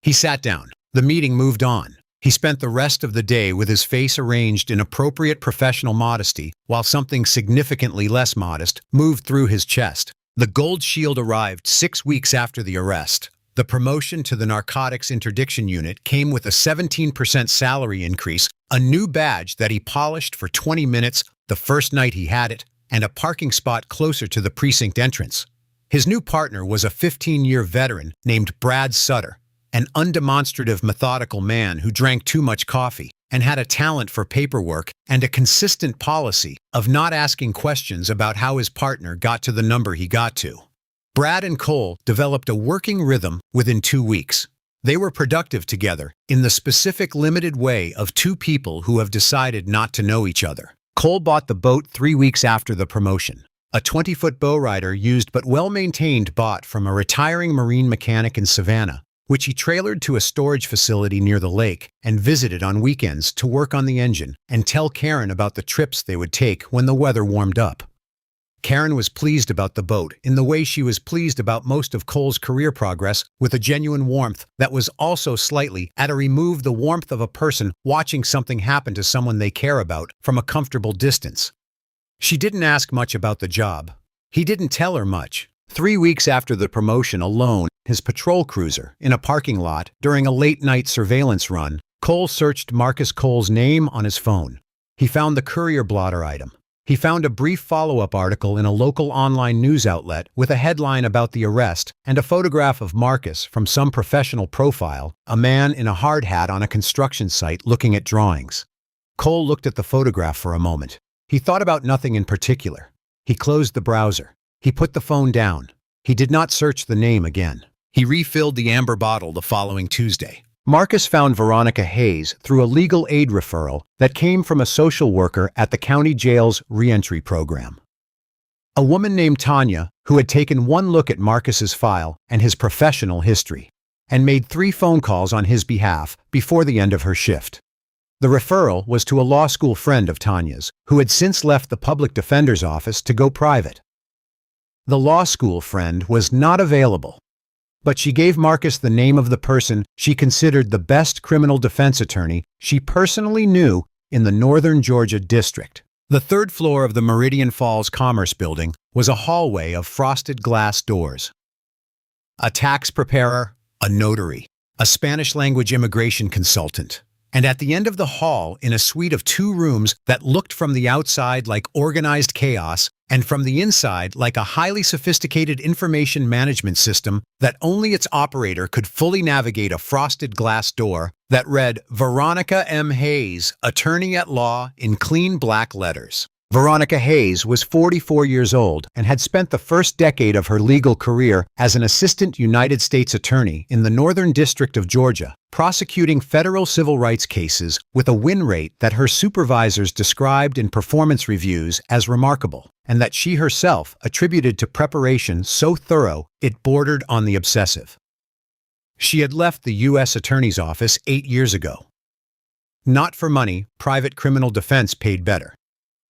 He sat down. The meeting moved on. He spent the rest of the day with his face arranged in appropriate professional modesty, while something significantly less modest moved through his chest. The Gold Shield arrived 6 weeks after the arrest. The promotion to the Narcotics Interdiction Unit came with a 17% salary increase, a new badge that he polished for 20 minutes the first night he had it, and a parking spot closer to the precinct entrance. His new partner was a 15-year veteran named Brad Sutter, an undemonstrative, methodical man who drank too much coffee and had a talent for paperwork and a consistent policy of not asking questions about how his partner got to the number he got to. Brad and Cole developed a working rhythm within 2 weeks. They were productive together in the specific limited way of two people who have decided not to know each other. Cole bought the boat 3 weeks after the promotion. A 20-foot bowrider used but well-maintained bought from a retiring marine mechanic in Savannah, which he trailered to a storage facility near the lake and visited on weekends to work on the engine and tell Karen about the trips they would take when the weather warmed up. Karen was pleased about the boat in the way she was pleased about most of Cole's career progress, with a genuine warmth that was also slightly at a remove the warmth of a person watching something happen to someone they care about from a comfortable distance. She didn't ask much about the job. He didn't tell her much. 3 weeks after the promotion, alone, his patrol cruiser, in a parking lot during a late-night surveillance run, Cole searched Marcus Cole's name on his phone. He found the courier blotter item. He found a brief follow-up article in a local online news outlet with a headline about the arrest and a photograph of Marcus from some professional profile, a man in a hard hat on a construction site looking at drawings. Cole looked at the photograph for a moment. He thought about nothing in particular. He closed the browser. He put the phone down. He did not search the name again. He refilled the amber bottle the following Tuesday. Marcus found Veronica Hayes through a legal aid referral that came from a social worker at the county jail's reentry program. A woman named Tanya, who had taken one look at Marcus's file and his professional history, and made 3 phone calls on his behalf before the end of her shift. The referral was to a law school friend of Tanya's, who had since left the public defender's office to go private. The law school friend was not available, but she gave Marcus the name of the person she considered the best criminal defense attorney she personally knew in the Northern Georgia district. The 3rd floor of the Meridian Falls Commerce Building was a hallway of frosted glass doors. A tax preparer, a notary, a Spanish-language immigration consultant, and at the end of the hall, in a suite of 2 rooms that looked from the outside like organized chaos and from the inside like a highly sophisticated information management system that only its operator could fully navigate, a frosted glass door that read Veronica M. Hayes, Attorney at Law, in clean black letters. Veronica Hayes was 44 years old and had spent the first decade of her legal career as an assistant United States attorney in the Northern District of Georgia, prosecuting federal civil rights cases with a win rate that her supervisors described in performance reviews as remarkable, and that she herself attributed to preparation so thorough it bordered on the obsessive. She had left the U.S. Attorney's Office 8 years ago. Not for money, private criminal defense paid better.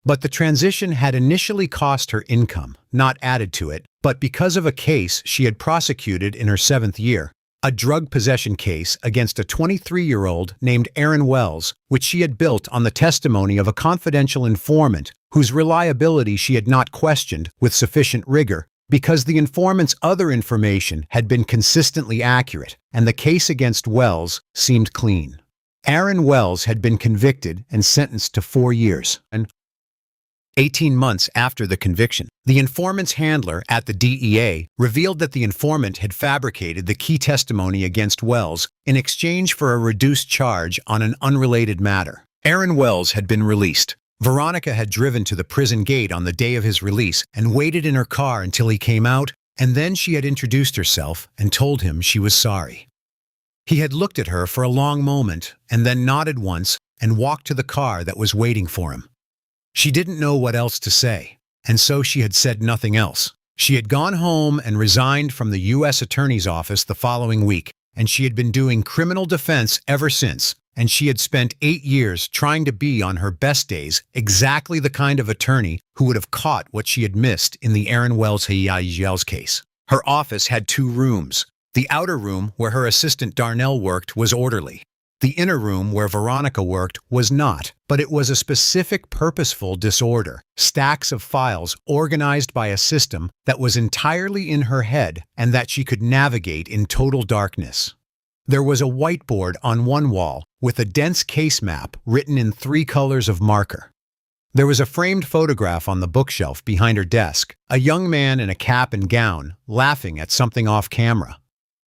But the transition had initially cost her income, not added to it, but because of a case she had prosecuted in her 7th year, a drug possession case against a 23-year-old named Aaron Wells, which she had built on the testimony of a confidential informant whose reliability she had not questioned with sufficient rigor because the informant's other information had been consistently accurate and the case against Wells seemed clean. Aaron Wells had been convicted and sentenced to 4 years, and 18 months after the conviction, the informant's handler at the DEA revealed that the informant had fabricated the key testimony against Wells in exchange for a reduced charge on an unrelated matter. Aaron Wells had been released. Veronica had driven to the prison gate on the day of his release and waited in her car until he came out, and then she had introduced herself and told him she was sorry. He had looked at her for a long moment and then nodded once and walked to the car that was waiting for him. She didn't know what else to say, and so she had said nothing else. She had gone home and resigned from the U.S. Attorney's Office the following week, and she had been doing criminal defense ever since, and she had spent 8 years trying to be on her best days exactly the kind of attorney who would have caught what she had missed in the Aaron Wells case. Her office had 2 rooms. The outer room where her assistant Darnell worked was orderly. The inner room where Veronica worked was not, but it was a specific purposeful disorder, stacks of files organized by a system that was entirely in her head and that she could navigate in total darkness. There was a whiteboard on one wall with a dense case map written in 3 colors of marker. There was a framed photograph on the bookshelf behind her desk, a young man in a cap and gown, laughing at something off camera.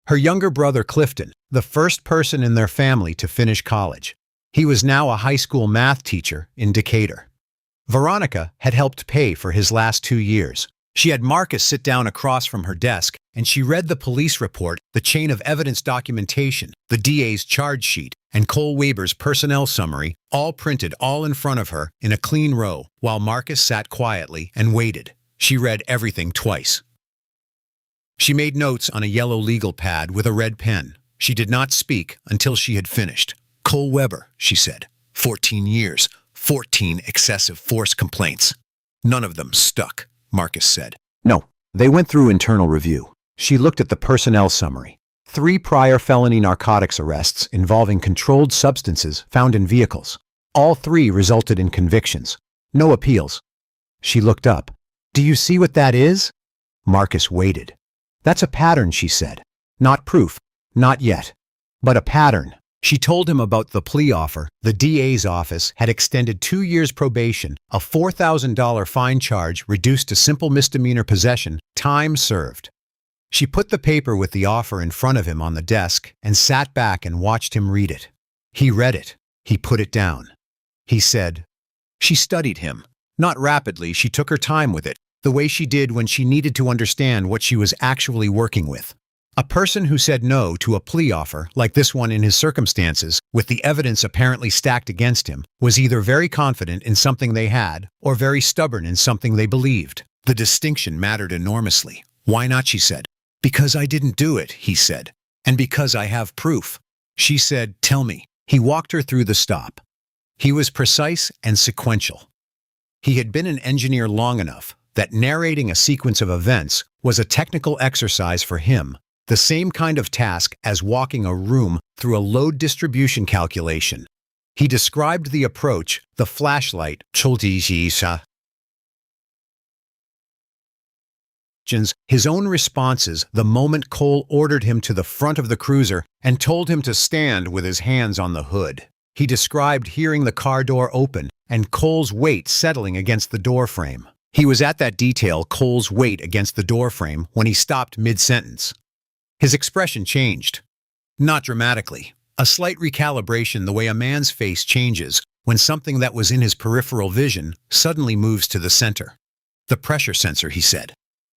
Her younger brother Clifton, the first person in their family to finish college. He was now a high school math teacher in Decatur. Veronica had helped pay for his last 2 years. She had Marcus sit down across from her desk, and she read the police report, the chain of evidence documentation, the DA's charge sheet, and Cole Weber's personnel summary, all printed all in front of her in a clean row, while Marcus sat quietly and waited. She read everything twice. She made notes on a yellow legal pad with a red pen. She did not speak until she had finished. Cole Weber, she said. 14 years, 14 excessive force complaints. None of them stuck, Marcus said. No, they went through internal review. She looked at the personnel summary. 3 prior felony narcotics arrests involving controlled substances found in vehicles. All 3 resulted in convictions. No appeals. She looked up. Do you see what that is? Marcus waited. That's a pattern, she said. Not proof, not yet, but a pattern. She told him about the plea offer. The DA's office had extended 2 years probation, a $4,000 fine charge reduced to simple misdemeanor possession, time served. She put the paper with the offer in front of him on the desk and sat back and watched him read it. He read it. He put it down. He said, she studied him. Not rapidly, she took her time with it, the way she did when she needed to understand what she was actually working with. A person who said no to a plea offer, like this one in his circumstances, with the evidence apparently stacked against him, was either very confident in something they had or very stubborn in something they believed. The distinction mattered enormously. Why not, she said. Because I didn't do it, he said. And because I have proof. She said, tell me. He walked her through the stop. He was precise and sequential. He had been an engineer long enough that narrating a sequence of events was a technical exercise for him, the same kind of task as walking a room through a load distribution calculation. He described the approach, the flashlight, his own responses the moment Cole ordered him to the front of the cruiser and told him to stand with his hands on the hood. He described hearing the car door open and Cole's weight settling against the doorframe. He was at that detail, Cole's weight against the doorframe, when he stopped mid-sentence. His expression changed. Not dramatically. A slight recalibration the way a man's face changes when something that was in his peripheral vision suddenly moves to the center. "The pressure sensor," he said.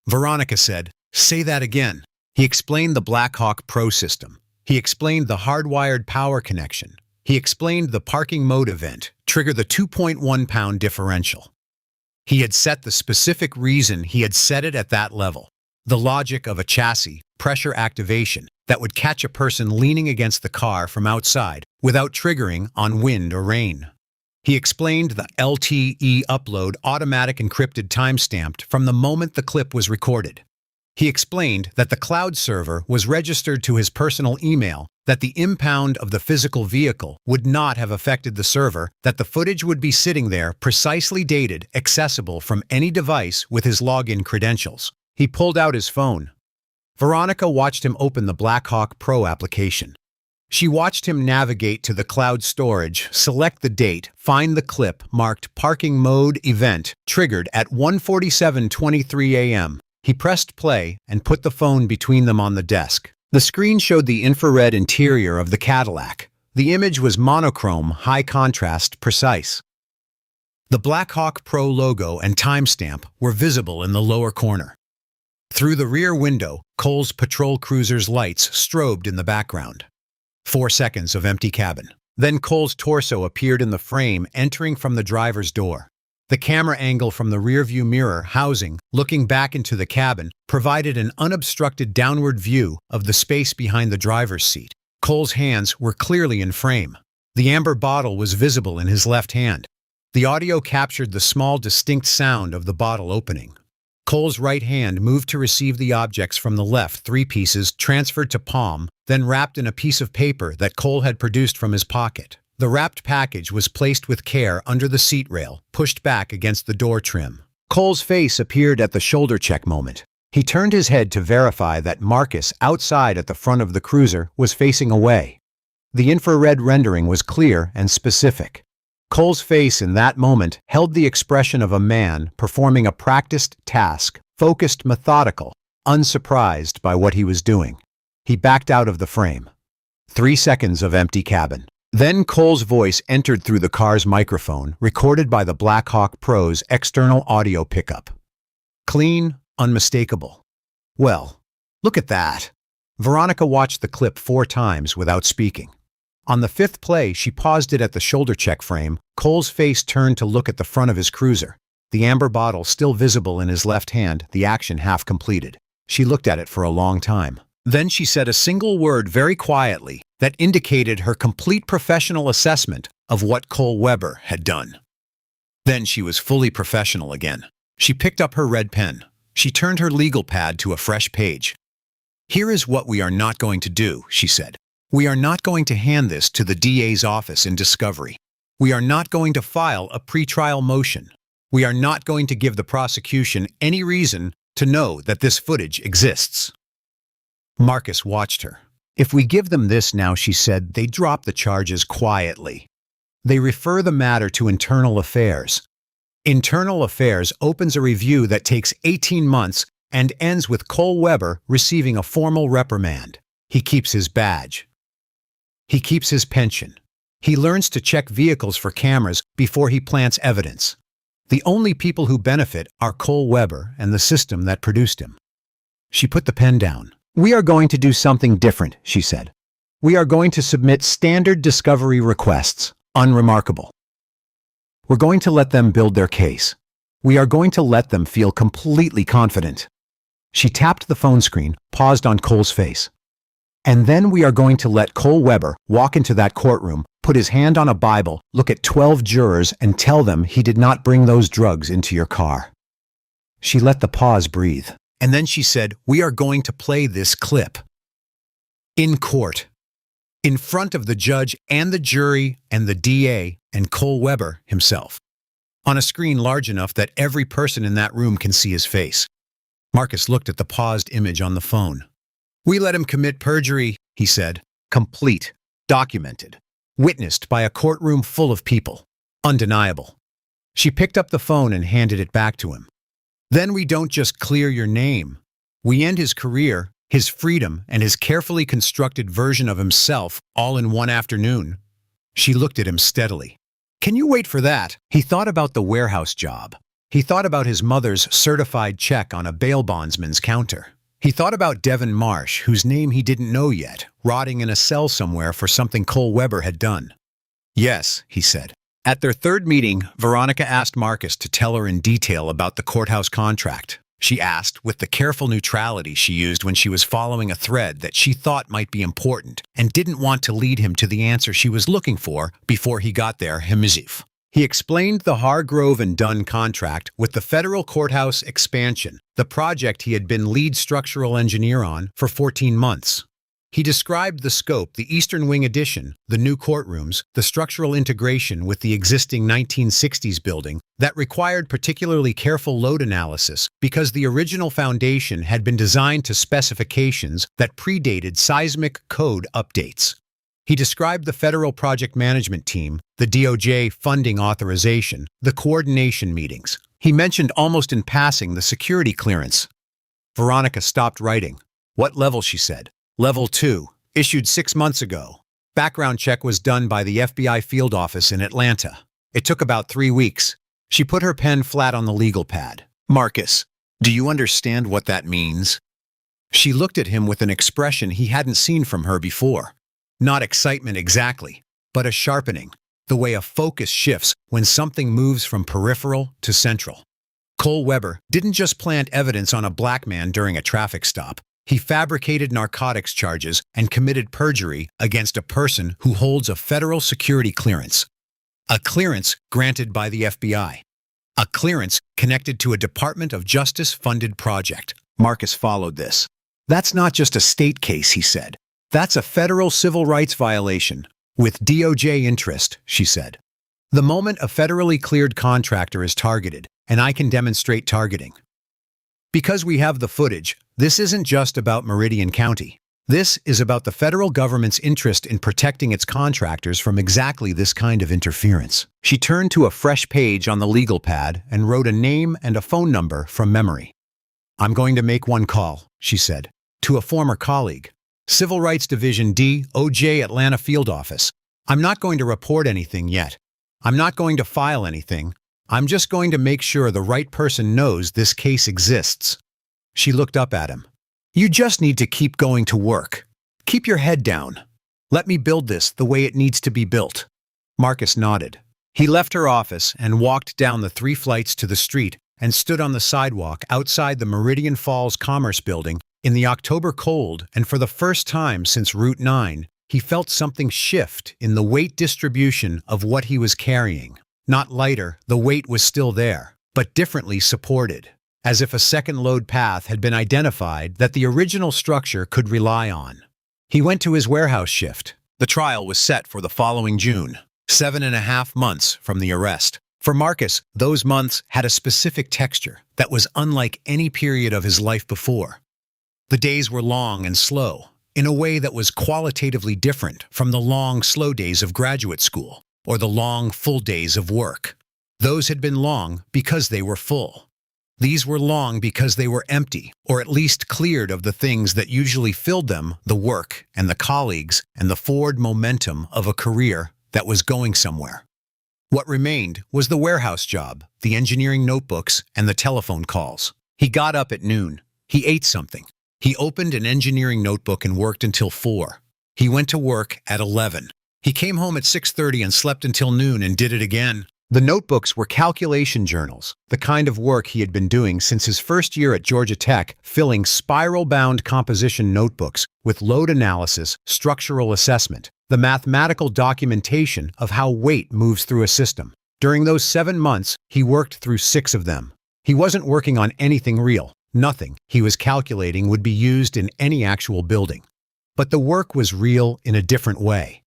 Veronica said, "Say that again." He explained the Blackhawk Pro system. He explained the hardwired power connection. He explained the parking mode event, trigger the 2.1-pound differential. He had set the specific reason he had set it at that level. The logic of a chassis, pressure activation, that would catch a person leaning against the car from outside without triggering on wind or rain. He explained the LTE upload automatic encrypted timestamped from the moment the clip was recorded. He explained that the cloud server was registered to his personal email, that the impound of the physical vehicle would not have affected the server, that the footage would be sitting there precisely dated, accessible from any device with his login credentials. He pulled out his phone. Veronica watched him open the Blackhawk Pro application. She watched him navigate to the cloud storage, select the date, find the clip marked Parking Mode Event, triggered at 1:47:23 a.m. He pressed play and put the phone between them on the desk. The screen showed the infrared interior of the Cadillac. The image was monochrome, high contrast, precise. The Blackhawk Pro logo and timestamp were visible in the lower corner. Through the rear window, Cole's patrol cruiser's lights strobed in the background. 4 seconds of empty cabin. Then Cole's torso appeared in the frame, entering from the driver's door. The camera angle from the rearview mirror housing, looking back into the cabin, provided an unobstructed downward view of the space behind the driver's seat. Cole's hands were clearly in frame. The amber bottle was visible in his left hand. The audio captured the small, distinct sound of the bottle opening. Cole's right hand moved to receive the objects from the left, 3 pieces transferred to palm, then wrapped in a piece of paper that Cole had produced from his pocket. The wrapped package was placed with care under the seat rail, pushed back against the door trim. Cole's face appeared at the shoulder check moment. He turned his head to verify that Marcus, outside at the front of the cruiser, was facing away. The infrared rendering was clear and specific. Cole's face in that moment held the expression of a man performing a practiced task, focused, methodical, unsurprised by what he was doing. He backed out of the frame. 3 seconds of empty cabin. Then Cole's voice entered through the car's microphone, recorded by the Blackhawk Pro's external audio pickup. Clean, unmistakable. "Well, look at that." Veronica watched the clip 4 times without speaking. On the 5th play, she paused it at the shoulder check frame. Cole's face turned to look at the front of his cruiser. The amber bottle still visible in his left hand, the action half completed. She looked at it for a long time. Then she said a single word very quietly that indicated her complete professional assessment of what Cole Weber had done. Then she was fully professional again. She picked up her red pen. She turned her legal pad to a fresh page. "Here is what we are not going to do," she said. "We are not going to hand this to the DA's office in discovery. We are not going to file a pretrial motion. We are not going to give the prosecution any reason to know that this footage exists." Marcus watched her. "If we give them this now," she said, "they drop the charges quietly. They refer the matter to Internal Affairs. Internal Affairs opens a review that takes 18 months and ends with Cole Weber receiving a formal reprimand. He keeps his badge. He keeps his pension. He learns to check vehicles for cameras before he plants evidence. The only people who benefit are Cole Weber and the system that produced him." She put the pen down. "We are going to do something different," she said. "We are going to submit standard discovery requests, unremarkable. We're going to let them build their case. We are going to let them feel completely confident." She tapped the phone screen, paused on Cole's face. "And then we are going to let Cole Weber walk into that courtroom, put his hand on a Bible, look at 12 jurors, and tell them he did not bring those drugs into your car." She let the pause breathe. And then she said, "We are going to play this clip. In court. In front of the judge and the jury and the DA and Cole Weber himself. On a screen large enough that every person in that room can see his face." Marcus looked at the paused image on the phone. "We let him commit perjury," he said. "Complete. Documented. Witnessed by a courtroom full of people. Undeniable." She picked up the phone and handed it back to him. "Then we don't just clear your name. We end his career, his freedom, and his carefully constructed version of himself all in one afternoon." She looked at him steadily. Can you wait for that? He thought about the warehouse job. He thought about his mother's certified check on a bail bondsman's counter. He thought about Devin Marsh, whose name he didn't know yet, rotting in a cell somewhere for something Cole Weber had done. Yes, he said. At their third meeting, Veronica asked Marcus to tell her in detail about the courthouse contract. She asked with the careful neutrality she used when she was following a thread that she thought might be important and didn't want to lead him to the answer she was looking for before he got there himself. He explained the Hargrove and Dunn contract with the federal courthouse expansion, the project he had been lead structural engineer on for 14 months. He described the scope, the Eastern Wing addition, the new courtrooms, the structural integration with the existing 1960s building that required particularly careful load analysis because the original foundation had been designed to specifications that predated seismic code updates. He described the federal project management team, the DOJ funding authorization, the coordination meetings. He mentioned almost in passing the security clearance. Veronica stopped writing. What level, she said. Level 2, issued 6 months ago. Background check was done by the FBI field office in Atlanta. It took about 3 weeks. She put her pen flat on the legal pad. Marcus, do you understand what that means? She looked at him with an expression he hadn't seen from her before. Not excitement exactly, but a sharpening, the way a focus shifts when something moves from peripheral to central. Cole Weber didn't just plant evidence on a black man during a traffic stop. He fabricated narcotics charges and committed perjury against a person who holds a federal security clearance. A clearance granted by the FBI. A clearance connected to a Department of Justice-funded project. Marcus followed this. That's not just a state case, he said. That's a federal civil rights violation, with DOJ interest, she said. The moment a federally cleared contractor is targeted, and I can demonstrate targeting. Because we have the footage, this isn't just about Meridian County. This is about the federal government's interest in protecting its contractors from exactly this kind of interference. She turned to a fresh page on the legal pad and wrote a name and a phone number from memory. I'm going to make one call, she said, to a former colleague. Civil Rights Division DOJ Atlanta Field Office. I'm not going to report anything yet. I'm not going to file anything. I'm just going to make sure the right person knows this case exists. She looked up at him. You just need to keep going to work. Keep your head down. Let me build this the way it needs to be built. Marcus nodded. He left her office and walked down the 3 flights to the street and stood on the sidewalk outside the Meridian Falls Commerce Building in the October cold, and for the first time since Route 9, he felt something shift in the weight distribution of what he was carrying. Not lighter, the weight was still there, but differently supported, as if a second load path had been identified that the original structure could rely on. He went to his warehouse shift. The trial was set for the following June, 7.5 months from the arrest. For Marcus, those months had a specific texture that was unlike any period of his life before. The days were long and slow, in a way that was qualitatively different from the long, slow days of graduate school or the long, full days of work. Those had been long because they were full. These were long because they were empty, or at least cleared of the things that usually filled them, the work and the colleagues and the forward momentum of a career that was going somewhere. What remained was the warehouse job, the engineering notebooks, and the telephone calls. He got up at noon. He ate something. He opened an engineering notebook and worked until 4. He went to work at 11. He came home at 6:30 and slept until noon and did it again. The notebooks were calculation journals, the kind of work he had been doing since his first year at Georgia Tech, filling spiral-bound composition notebooks with load analysis, structural assessment, the mathematical documentation of how weight moves through a system. During those 7 months, he worked through 6 of them. He wasn't working on anything real. Nothing he was calculating would be used in any actual building. But the work was real in a different way.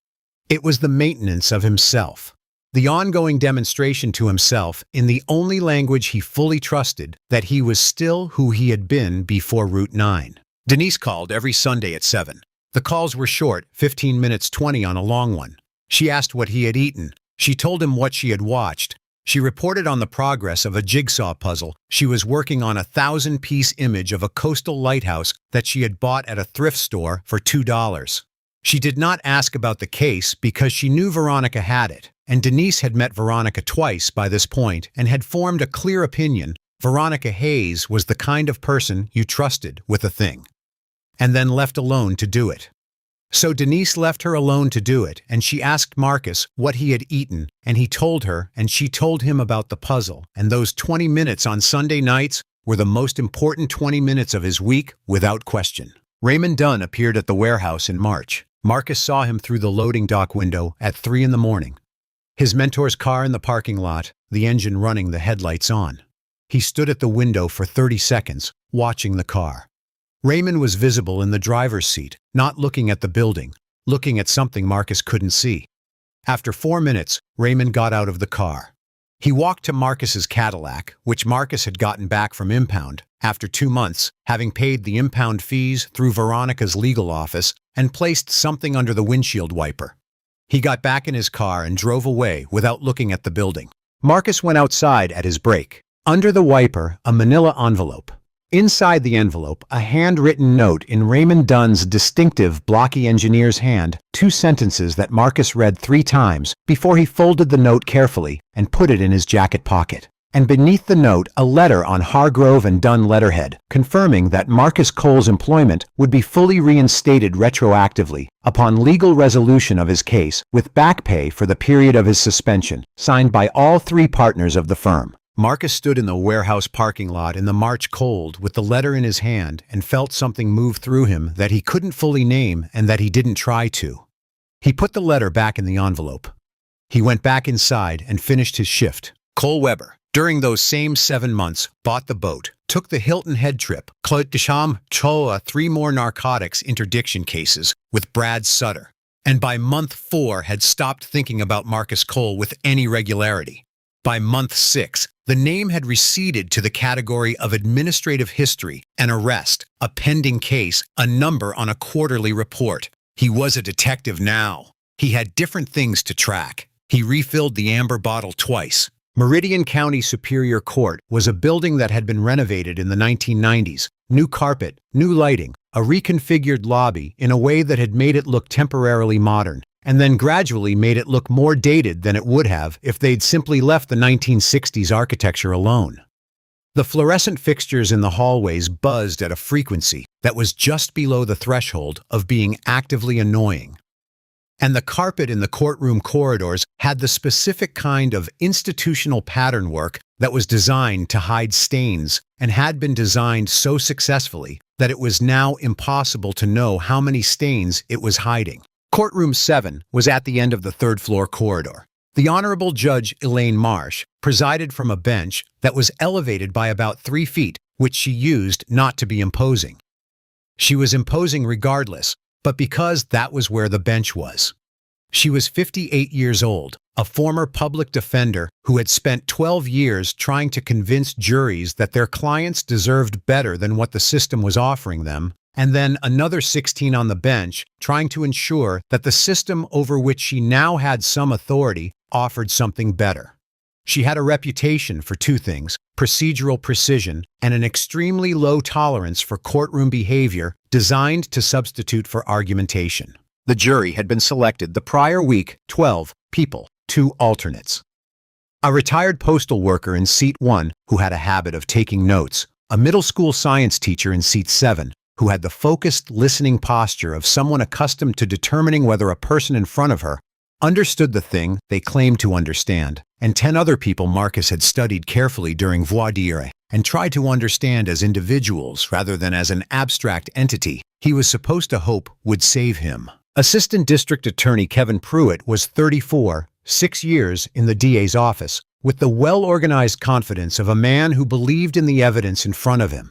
It was the maintenance of himself, the ongoing demonstration to himself in the only language he fully trusted that he was still who he had been before Route 9. Denise called every Sunday at 7. The calls were short, 15 minutes 20 on a long one. She asked what he had eaten. She told him what she had watched. She reported on the progress of a jigsaw puzzle. She was working on a 1,000-piece image of a coastal lighthouse that she had bought at a thrift store for $2. She did not ask about the case because she knew Veronica had it, and Denise had met Veronica twice by this point and had formed a clear opinion Veronica Hayes was the kind of person you trusted with a thing, and then left alone to do it. So Denise left her alone to do it, and she asked Marcus what he had eaten, and he told her, and she told him about the puzzle, and those 20 minutes on Sunday nights were the most important 20 minutes of his week, without question. Raymond Dunn appeared at the warehouse in March. Marcus saw him through the loading dock window at 3 a.m. His mentor's car in the parking lot, the engine running, the headlights on. He stood at the window for 30 seconds, watching the car. Raymond was visible in the driver's seat, not looking at the building, looking at something Marcus couldn't see. After 4 minutes, Raymond got out of the car. He walked to Marcus's Cadillac, which Marcus had gotten back from impound, after 2 months, having paid the impound fees through Veronica's legal office, and placed something under the windshield wiper. He got back in his car and drove away without looking at the building. Marcus went outside at his break. Under the wiper, a manila envelope. Inside the envelope, a handwritten note in Raymond Dunn's distinctive blocky engineer's hand, 2 sentences that Marcus read 3 times before he folded the note carefully and put it in his jacket pocket. And beneath the note, a letter on Hargrove and Dunn letterhead, confirming that Marcus Cole's employment would be fully reinstated retroactively upon legal resolution of his case, with back pay for the period of his suspension, signed by all 3 partners of the firm. Marcus stood in the warehouse parking lot in the March cold with the letter in his hand and felt something move through him that he couldn't fully name and that he didn't try to. He put the letter back in the envelope. He went back inside and finished his shift. Cole Weber, during those same 7 months, bought the boat, took the Hilton Head trip, Clotisham, Choa, 3 more narcotics interdiction cases with Brad Sutter, and by month 4 had stopped thinking about Marcus Cole with any regularity. By month 6, the name had receded to the category of administrative history, an arrest, a pending case, a number on a quarterly report. He was a detective now. He had different things to track. He refilled the amber bottle twice. Meridian County Superior Court was a building that had been renovated in the 1990s. New carpet, new lighting, a reconfigured lobby in a way that had made it look temporarily modern, and then gradually made it look more dated than it would have if they'd simply left the 1960s architecture alone. The fluorescent fixtures in the hallways buzzed at a frequency that was just below the threshold of being actively annoying. And the carpet in the courtroom corridors had the specific kind of institutional pattern work that was designed to hide stains and had been designed so successfully that it was now impossible to know how many stains it was hiding. Courtroom 7 was at the end of the 3rd floor corridor. The Honorable Judge Elaine Marsh presided from a bench that was elevated by about 3 feet, which she used not to be imposing. She was imposing regardless, but because that was where the bench was. She was 58 years old, a former public defender who had spent 12 years trying to convince juries that their clients deserved better than what the system was offering them, and then another 16 on the bench trying to ensure that the system over which she now had some authority offered something better. She had a reputation for 2 things: procedural precision and an extremely low tolerance for courtroom behavior designed to substitute for argumentation. The jury had been selected the prior week, 12 people, 2 alternates. A retired postal worker in seat 1 who had a habit of taking notes, a middle school science teacher in seat 7 who had the focused, listening posture of someone accustomed to determining whether a person in front of her understood the thing they claimed to understand, and 10 other people Marcus had studied carefully during voir dire and tried to understand as individuals rather than as an abstract entity he was supposed to hope would save him. Assistant District Attorney Kevin Pruitt was 34, 6 years in the DA's office, with the well-organized confidence of a man who believed in the evidence in front of him.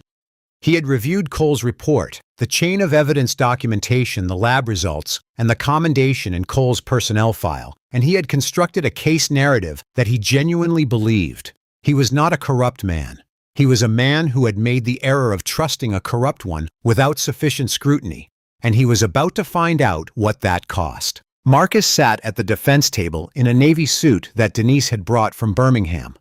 He had reviewed Cole's report, the chain of evidence documentation, the lab results, and the commendation in Cole's personnel file, and he had constructed a case narrative that he genuinely believed. He was not a corrupt man. He was a man who had made the error of trusting a corrupt one without sufficient scrutiny, and he was about to find out what that cost. Marcus sat at the defense table in a navy suit that Denise had brought from Birmingham.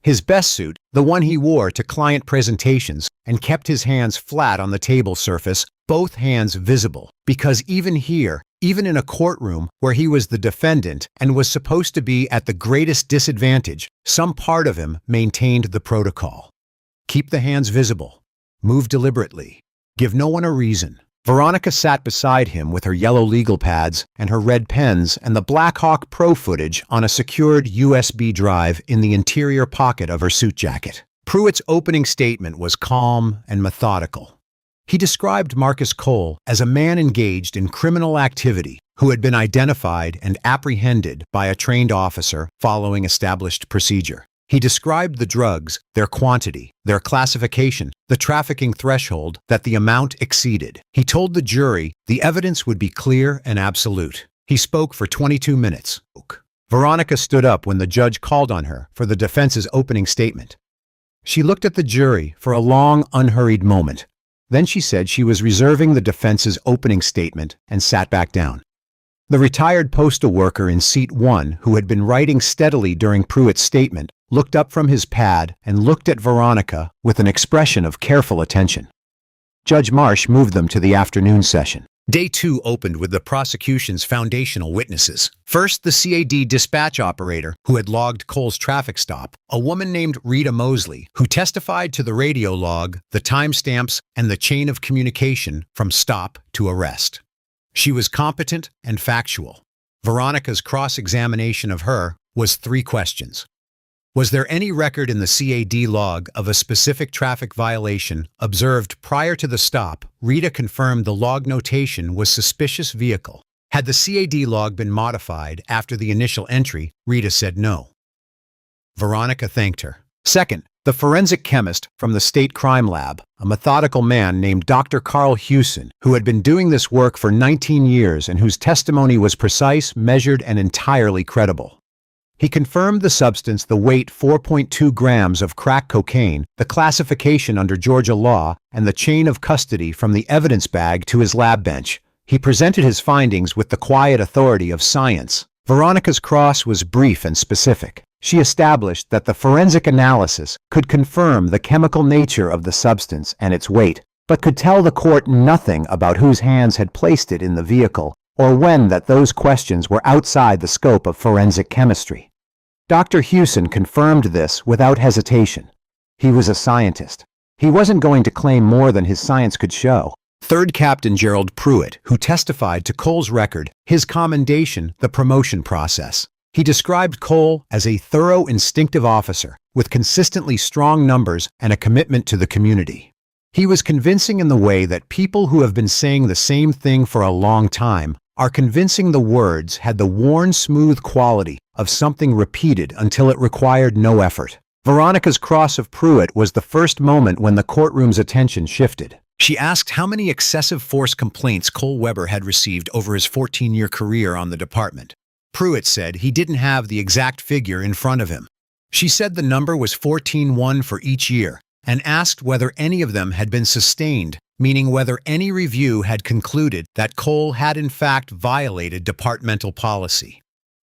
His best suit, the one he wore to client presentations, and kept his hands flat on the table surface, both hands visible, because even here, even in a courtroom where he was the defendant and was supposed to be at the greatest disadvantage, some part of him maintained the protocol. Keep the hands visible. Move deliberately. Give no one a reason. Veronica sat beside him with her yellow legal pads and her red pens and the Black Hawk Pro footage on a secured USB drive in the interior pocket of her suit jacket. Pruitt's opening statement was calm and methodical. He described Marcus Cole as a man engaged in criminal activity who had been identified and apprehended by a trained officer following established procedure. He described the drugs, their quantity, their classification, the trafficking threshold that the amount exceeded. He told the jury the evidence would be clear and absolute. He spoke for 22 minutes. Veronica stood up when the judge called on her for the defense's opening statement. She looked at the jury for a long, unhurried moment. Then she said she was reserving the defense's opening statement and sat back down. The retired postal worker in seat 1, who had been writing steadily during Pruitt's statement, looked up from his pad and looked at Veronica with an expression of careful attention. Judge Marsh moved them to the afternoon session. Day 2 opened with the prosecution's foundational witnesses. First, the CAD dispatch operator who had logged Cole's traffic stop, a woman named Rita Mosley, who testified to the radio log, the timestamps, and the chain of communication from stop to arrest. She was competent and factual. Veronica's cross-examination of her was 3 questions. Was there any record in the CAD log of a specific traffic violation observed prior to the stop? Rita confirmed the log notation was suspicious vehicle. Had the CAD log been modified after the initial entry? Rita said no. Veronica thanked her. Second, the forensic chemist from the state crime lab, a methodical man named Dr. Carl Hewson, who had been doing this work for 19 years and whose testimony was precise, measured, and entirely credible. He confirmed the substance, the weight 4.2 grams of crack cocaine, the classification under Georgia law, and the chain of custody from the evidence bag to his lab bench. He presented his findings with the quiet authority of science. Veronica's cross was brief and specific. She established that the forensic analysis could confirm the chemical nature of the substance and its weight, but could tell the court nothing about whose hands had placed it in the vehicle or when that those questions were outside the scope of forensic chemistry. Dr. Hewson confirmed this without hesitation. He was a scientist. He wasn't going to claim more than his science could show. Third Captain Gerald Pruitt, who testified to Cole's record, his commendation, the promotion process. He described Cole as a thorough, instinctive officer with consistently strong numbers and a commitment to the community. He was convincing in the way that people who have been saying the same thing for a long time are convincing. The words had the worn, smooth quality of something repeated until it required no effort. Veronica's cross of Pruitt was the first moment when the courtroom's attention shifted. She asked how many excessive force complaints Cole Weber had received over his 14-year career on the department. Pruitt said he didn't have the exact figure in front of him. She said the number was 14-1 for each year, and asked whether any of them had been sustained, meaning whether any review had concluded that Cole had in fact violated departmental policy.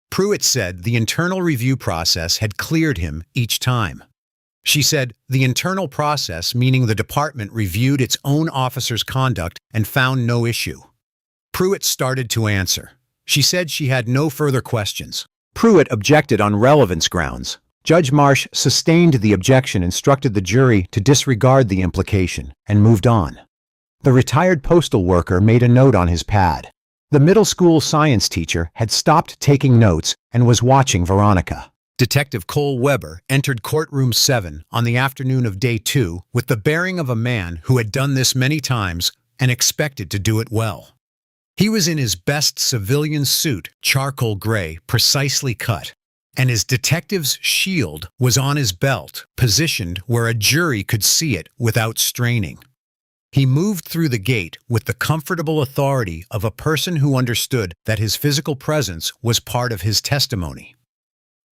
Pruitt said the internal review process had cleared him each time. She said the internal process, meaning the department, reviewed its own officers' conduct and found no issue. Pruitt started to answer. She said she had no further questions. Pruitt objected on relevance grounds. Judge Marsh sustained the objection, instructed the jury to disregard the implication, and moved on. The retired postal worker made a note on his pad. The middle school science teacher had stopped taking notes and was watching Veronica. Detective Cole Weber entered courtroom 7 on the afternoon of day 2 with the bearing of a man who had done this many times and expected to do it well. He was in his best civilian suit, charcoal gray, precisely cut, and his detective's shield was on his belt, positioned where a jury could see it without straining. He moved through the gate with the comfortable authority of a person who understood that his physical presence was part of his testimony,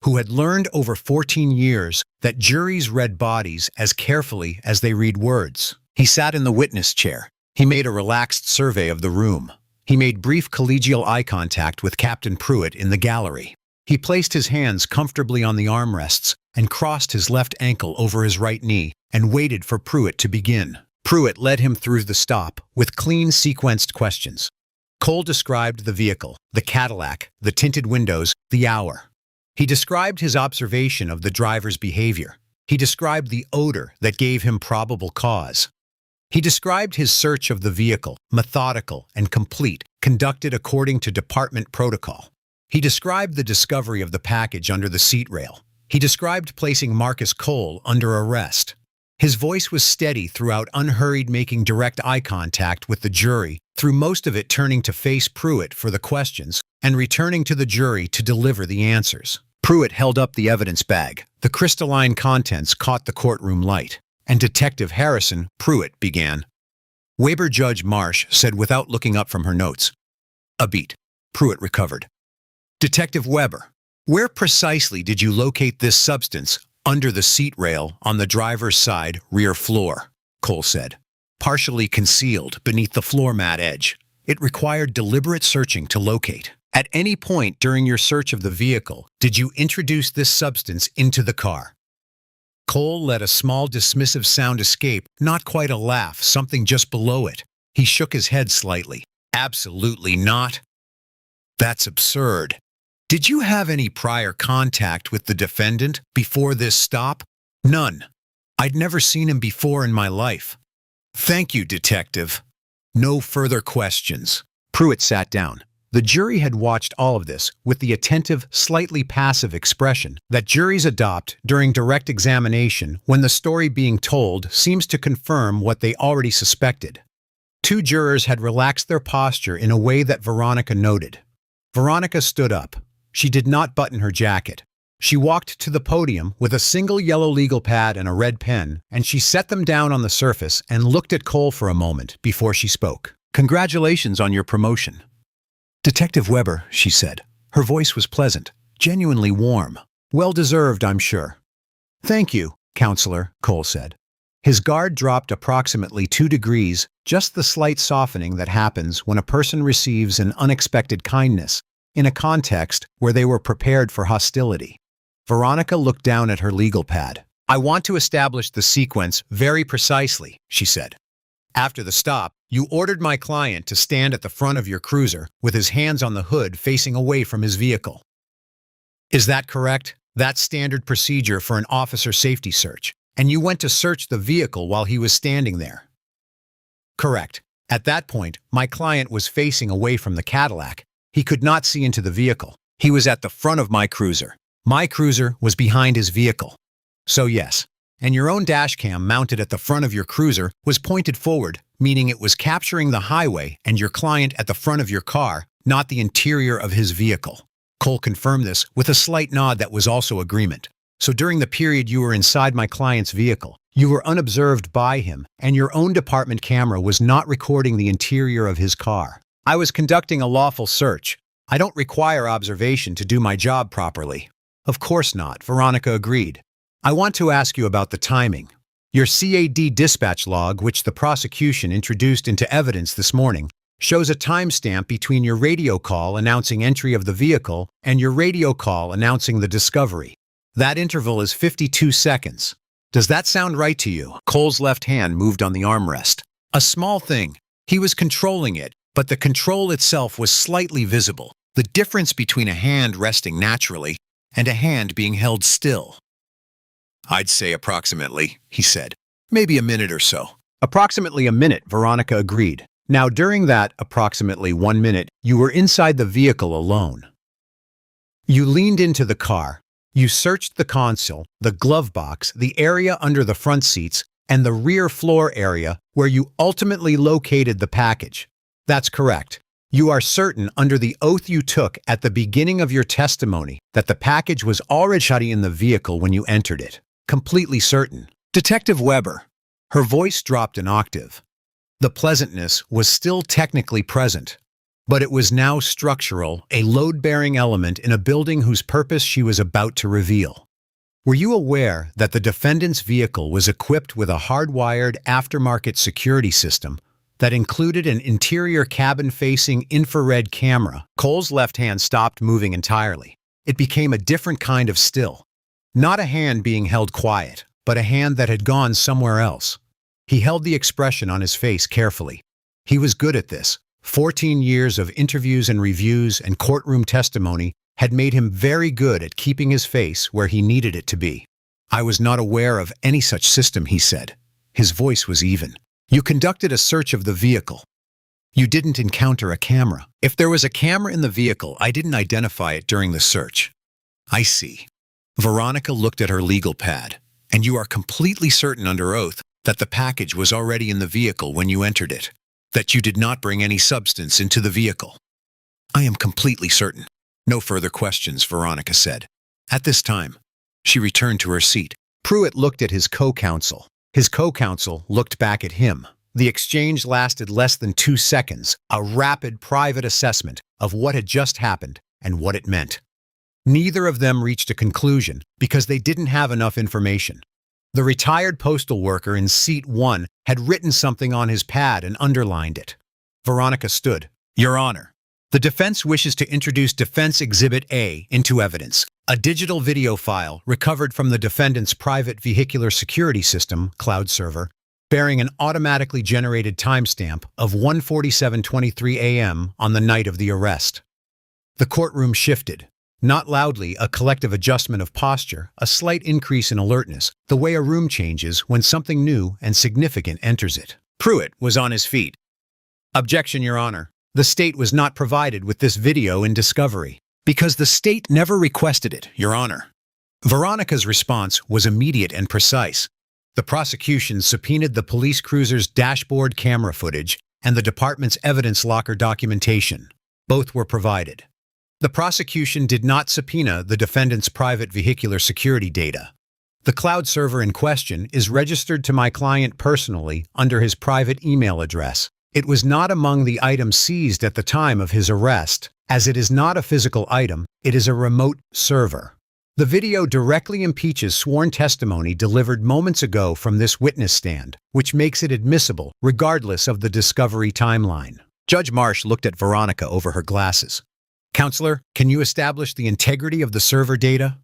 who had learned over 14 years that juries read bodies as carefully as they read words. He sat in the witness chair. He made a relaxed survey of the room. He made brief collegial eye contact with Captain Pruitt in the gallery. He placed his hands comfortably on the armrests and crossed his left ankle over his right knee and waited for Pruitt to begin. Pruitt led him through the stop with clean, sequenced questions. Cole described the vehicle, the Cadillac, the tinted windows, the hour. He described his observation of the driver's behavior. He described the odor that gave him probable cause. He described his search of the vehicle, methodical and complete, conducted according to department protocol. He described the discovery of the package under the seat rail. He described placing Marcus Cole under arrest. His voice was steady throughout, unhurried, making direct eye contact with the jury, through most of it turning to face Pruitt for the questions and returning to the jury to deliver the answers. Pruitt held up the evidence bag. The crystalline contents caught the courtroom light. And Detective Harrison, Pruitt began. Weber Judge Marsh said without looking up from her notes. A beat. Pruitt recovered. Detective Weber, where precisely did you locate this substance under the seat rail on the driver's side rear floor? Cole said. Partially concealed beneath the floor mat edge. It required deliberate searching to locate. At any point during your search of the vehicle, did you introduce this substance into the car? Cole let a small dismissive sound escape, not quite a laugh, something just below it. He shook his head slightly. Absolutely not. That's absurd. Did you have any prior contact with the defendant before this stop? None. I'd never seen him before in my life. Thank you, Detective. No further questions. Pruitt sat down. The jury had watched all of this with the attentive, slightly passive expression that juries adopt during direct examination when the story being told seems to confirm what they already suspected. Two jurors had relaxed their posture in a way that Veronica noted. Veronica stood up. She did not button her jacket. She walked to the podium with a single yellow legal pad and a red pen, and she set them down on the surface and looked at Cole for a moment before she spoke. Congratulations on your promotion. Detective Weber, she said. Her voice was pleasant, genuinely warm. Well deserved, I'm sure. Thank you, Counselor, Cole said. His guard dropped approximately 2 degrees, just the slight softening that happens when a person receives an unexpected kindness in a context where they were prepared for hostility. Veronica looked down at her legal pad. I want to establish the sequence very precisely, she said. After the stop, you ordered my client to stand at the front of your cruiser with his hands on the hood facing away from his vehicle. Is that correct? That's standard procedure for an officer safety search, and you went to search the vehicle while he was standing there. Correct. At that point, my client was facing away from the Cadillac. He could not see into the vehicle. He was at the front of my cruiser. My cruiser was behind his vehicle. So yes. And your own dashcam mounted at the front of your cruiser was pointed forward, meaning it was capturing the highway and your client at the front of your car, not the interior of his vehicle. Cole confirmed this with a slight nod that was also agreement. So during the period you were inside my client's vehicle, you were unobserved by him, and your own department camera was not recording the interior of his car. I was conducting a lawful search. I don't require observation to do my job properly. Of course not, Veronica agreed. I want to ask you about the timing. Your CAD dispatch log, which the prosecution introduced into evidence this morning, shows a timestamp between your radio call announcing entry of the vehicle and your radio call announcing the discovery. That interval is 52 seconds. Does that sound right to you? Cole's left hand moved on the armrest. A small thing. He was controlling it, but the control itself was slightly visible. The difference between a hand resting naturally and a hand being held still. I'd say approximately, he said. Maybe a minute or so. Approximately a minute, Veronica agreed. Now, during that approximately 1 minute, you were inside the vehicle alone. You leaned into the car. You searched the console, the glove box, the area under the front seats, and the rear floor area where you ultimately located the package. That's correct. You are certain under the oath you took at the beginning of your testimony that the package was already in the vehicle when you entered it. Completely certain. Detective Weber. Her voice dropped an octave. The pleasantness was still technically present, but it was now structural, a load-bearing element in a building whose purpose she was about to reveal. Were you aware that the defendant's vehicle was equipped with a hardwired aftermarket security system that included an interior cabin-facing infrared camera? Cole's left hand stopped moving entirely. It became a different kind of still. Not a hand being held quiet, but a hand that had gone somewhere else. He held the expression on his face carefully. He was good at this. 14 years of interviews and reviews and courtroom testimony had made him very good at keeping his face where he needed it to be. "I was not aware of any such system," he said. His voice was even. "You conducted a search of the vehicle. You didn't encounter a camera. If there was a camera in the vehicle, I didn't identify it during the search." "I see." Veronica looked at her legal pad. "And you are completely certain under oath that the package was already in the vehicle when you entered it? That you did not bring any substance into the vehicle?" "I am completely certain." "No further questions," Veronica said. At this time, she returned to her seat. Pruitt looked at his co-counsel. His co-counsel looked back at him. The exchange lasted less than 2 seconds, a rapid private assessment of what had just happened and what it meant. Neither of them reached a conclusion because they didn't have enough information. The retired postal worker in seat 1 had written something on his pad and underlined it. Veronica stood. "Your Honor, the defense wishes to introduce Defense Exhibit A into evidence, a digital video file recovered from the defendant's private vehicular security system, cloud server, bearing an automatically generated timestamp of 1:47:23 a.m. on the night of the arrest." The courtroom shifted. Not loudly, a collective adjustment of posture, a slight increase in alertness, the way a room changes when something new and significant enters it. Pruitt was on his feet. "Objection, Your Honor. The state was not provided with this video in discovery." "Because the state never requested it, Your Honor." Veronica's response was immediate and precise. The prosecution subpoenaed the police cruiser's dashboard camera footage and the department's evidence locker documentation. Both were provided. The prosecution did not subpoena the defendant's private vehicular security data. The cloud server in question is registered to my client personally under his private email address. It was not among the items seized at the time of his arrest. As it is not a physical item, it is a remote server. The video directly impeaches sworn testimony delivered moments ago from this witness stand, which makes it admissible regardless of the discovery timeline. Judge Marsh looked at Veronica over her glasses. "Counselor, can you establish the integrity of the server data?"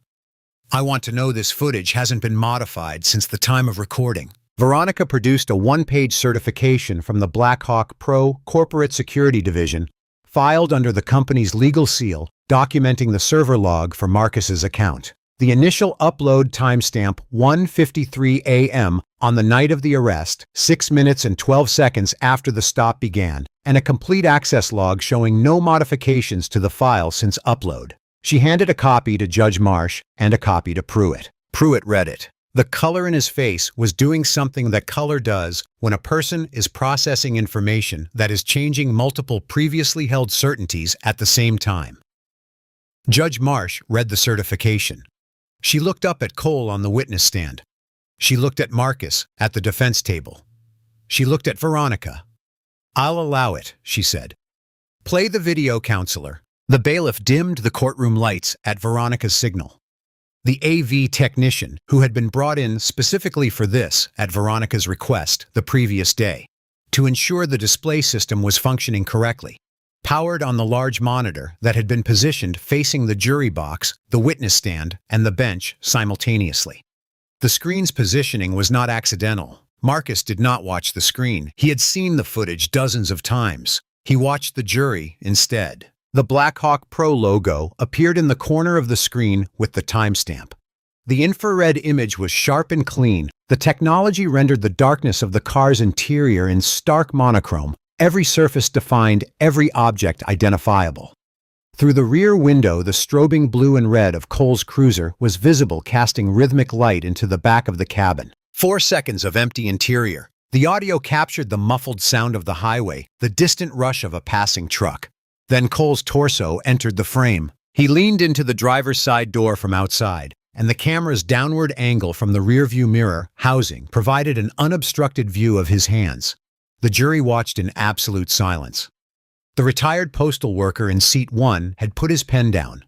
"I want to know this footage hasn't been modified since the time of recording." Veronica produced a 1-page certification from the Black Hawk Pro Corporate Security Division, filed under the company's legal seal, documenting the server log for Marcus's account. The initial upload timestamp 1:53 a.m. on the night of the arrest, 6 minutes and 12 seconds after the stop began, and a complete access log showing no modifications to the file since upload. She handed a copy to Judge Marsh and a copy to Pruitt. Pruitt read it. The color in his face was doing something that color does when a person is processing information that is changing multiple previously held certainties at the same time. Judge Marsh read the certification. She looked up at Cole on the witness stand. She looked at Marcus at the defense table. She looked at Veronica. "I'll allow it," she said. "Play the video, counselor." The bailiff dimmed the courtroom lights at Veronica's signal. The AV technician, who had been brought in specifically for this at Veronica's request the previous day, to ensure the display system was functioning correctly, powered on the large monitor that had been positioned facing the jury box, the witness stand, and the bench simultaneously. The screen's positioning was not accidental. Marcus did not watch the screen. He had seen the footage dozens of times. He watched the jury instead. The Black Hawk Pro logo appeared in the corner of the screen with the timestamp. The infrared image was sharp and clean. The technology rendered the darkness of the car's interior in stark monochrome, every surface defined, every object identifiable. Through the rear window, the strobing blue and red of Cole's cruiser was visible, casting rhythmic light into the back of the cabin. 4 seconds of empty interior. The audio captured the muffled sound of the highway, the distant rush of a passing truck. Then Cole's torso entered the frame. He leaned into the driver's side door from outside, and the camera's downward angle from the rearview mirror housing provided an unobstructed view of his hands. The jury watched in absolute silence. The retired postal worker in seat 1 had put his pen down.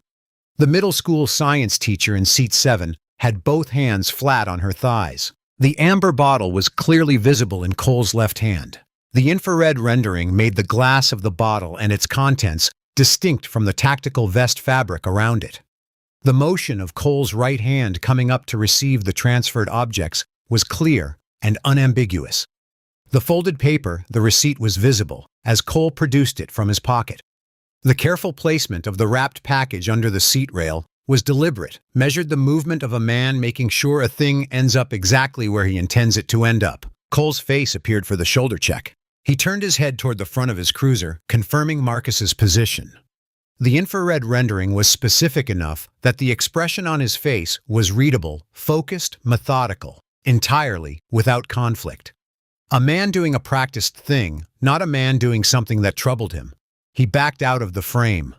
The middle school science teacher in seat 7 had both hands flat on her thighs. The amber bottle was clearly visible in Cole's left hand. The infrared rendering made the glass of the bottle and its contents distinct from the tactical vest fabric around it. The motion of Cole's right hand coming up to receive the transferred objects was clear and unambiguous. The folded paper, the receipt, was visible as Cole produced it from his pocket. The careful placement of the wrapped package under the seat rail was deliberate, measured the movement of a man making sure a thing ends up exactly where he intends it to end up. Cole's face appeared for the shoulder check. He turned his head toward the front of his cruiser, confirming Marcus's position. The infrared rendering was specific enough that the expression on his face was readable, focused, methodical, entirely without conflict. A man doing a practiced thing, not a man doing something that troubled him. He backed out of the frame.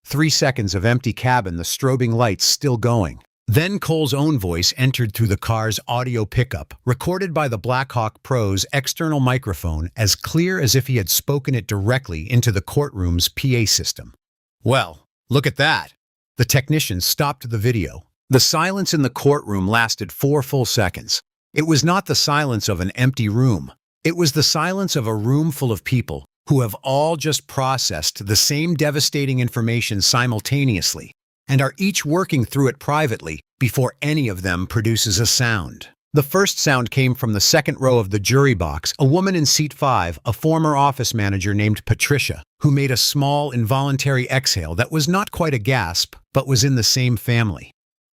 3 seconds of empty cabin, the strobing lights still going. Then Cole's own voice entered through the car's audio pickup, recorded by the Blackhawk Pro's external microphone, as clear as if he had spoken it directly into the courtroom's PA system. "Well, look at that." The technician stopped the video. The silence in the courtroom lasted 4 full seconds. It was not the silence of an empty room. It was the silence of a room full of people who have all just processed the same devastating information simultaneously and are each working through it privately before any of them produces a sound. The first sound came from the second row of the jury box, a woman in seat 5, a former office manager named Patricia, who made a small, involuntary exhale that was not quite a gasp, but was in the same family.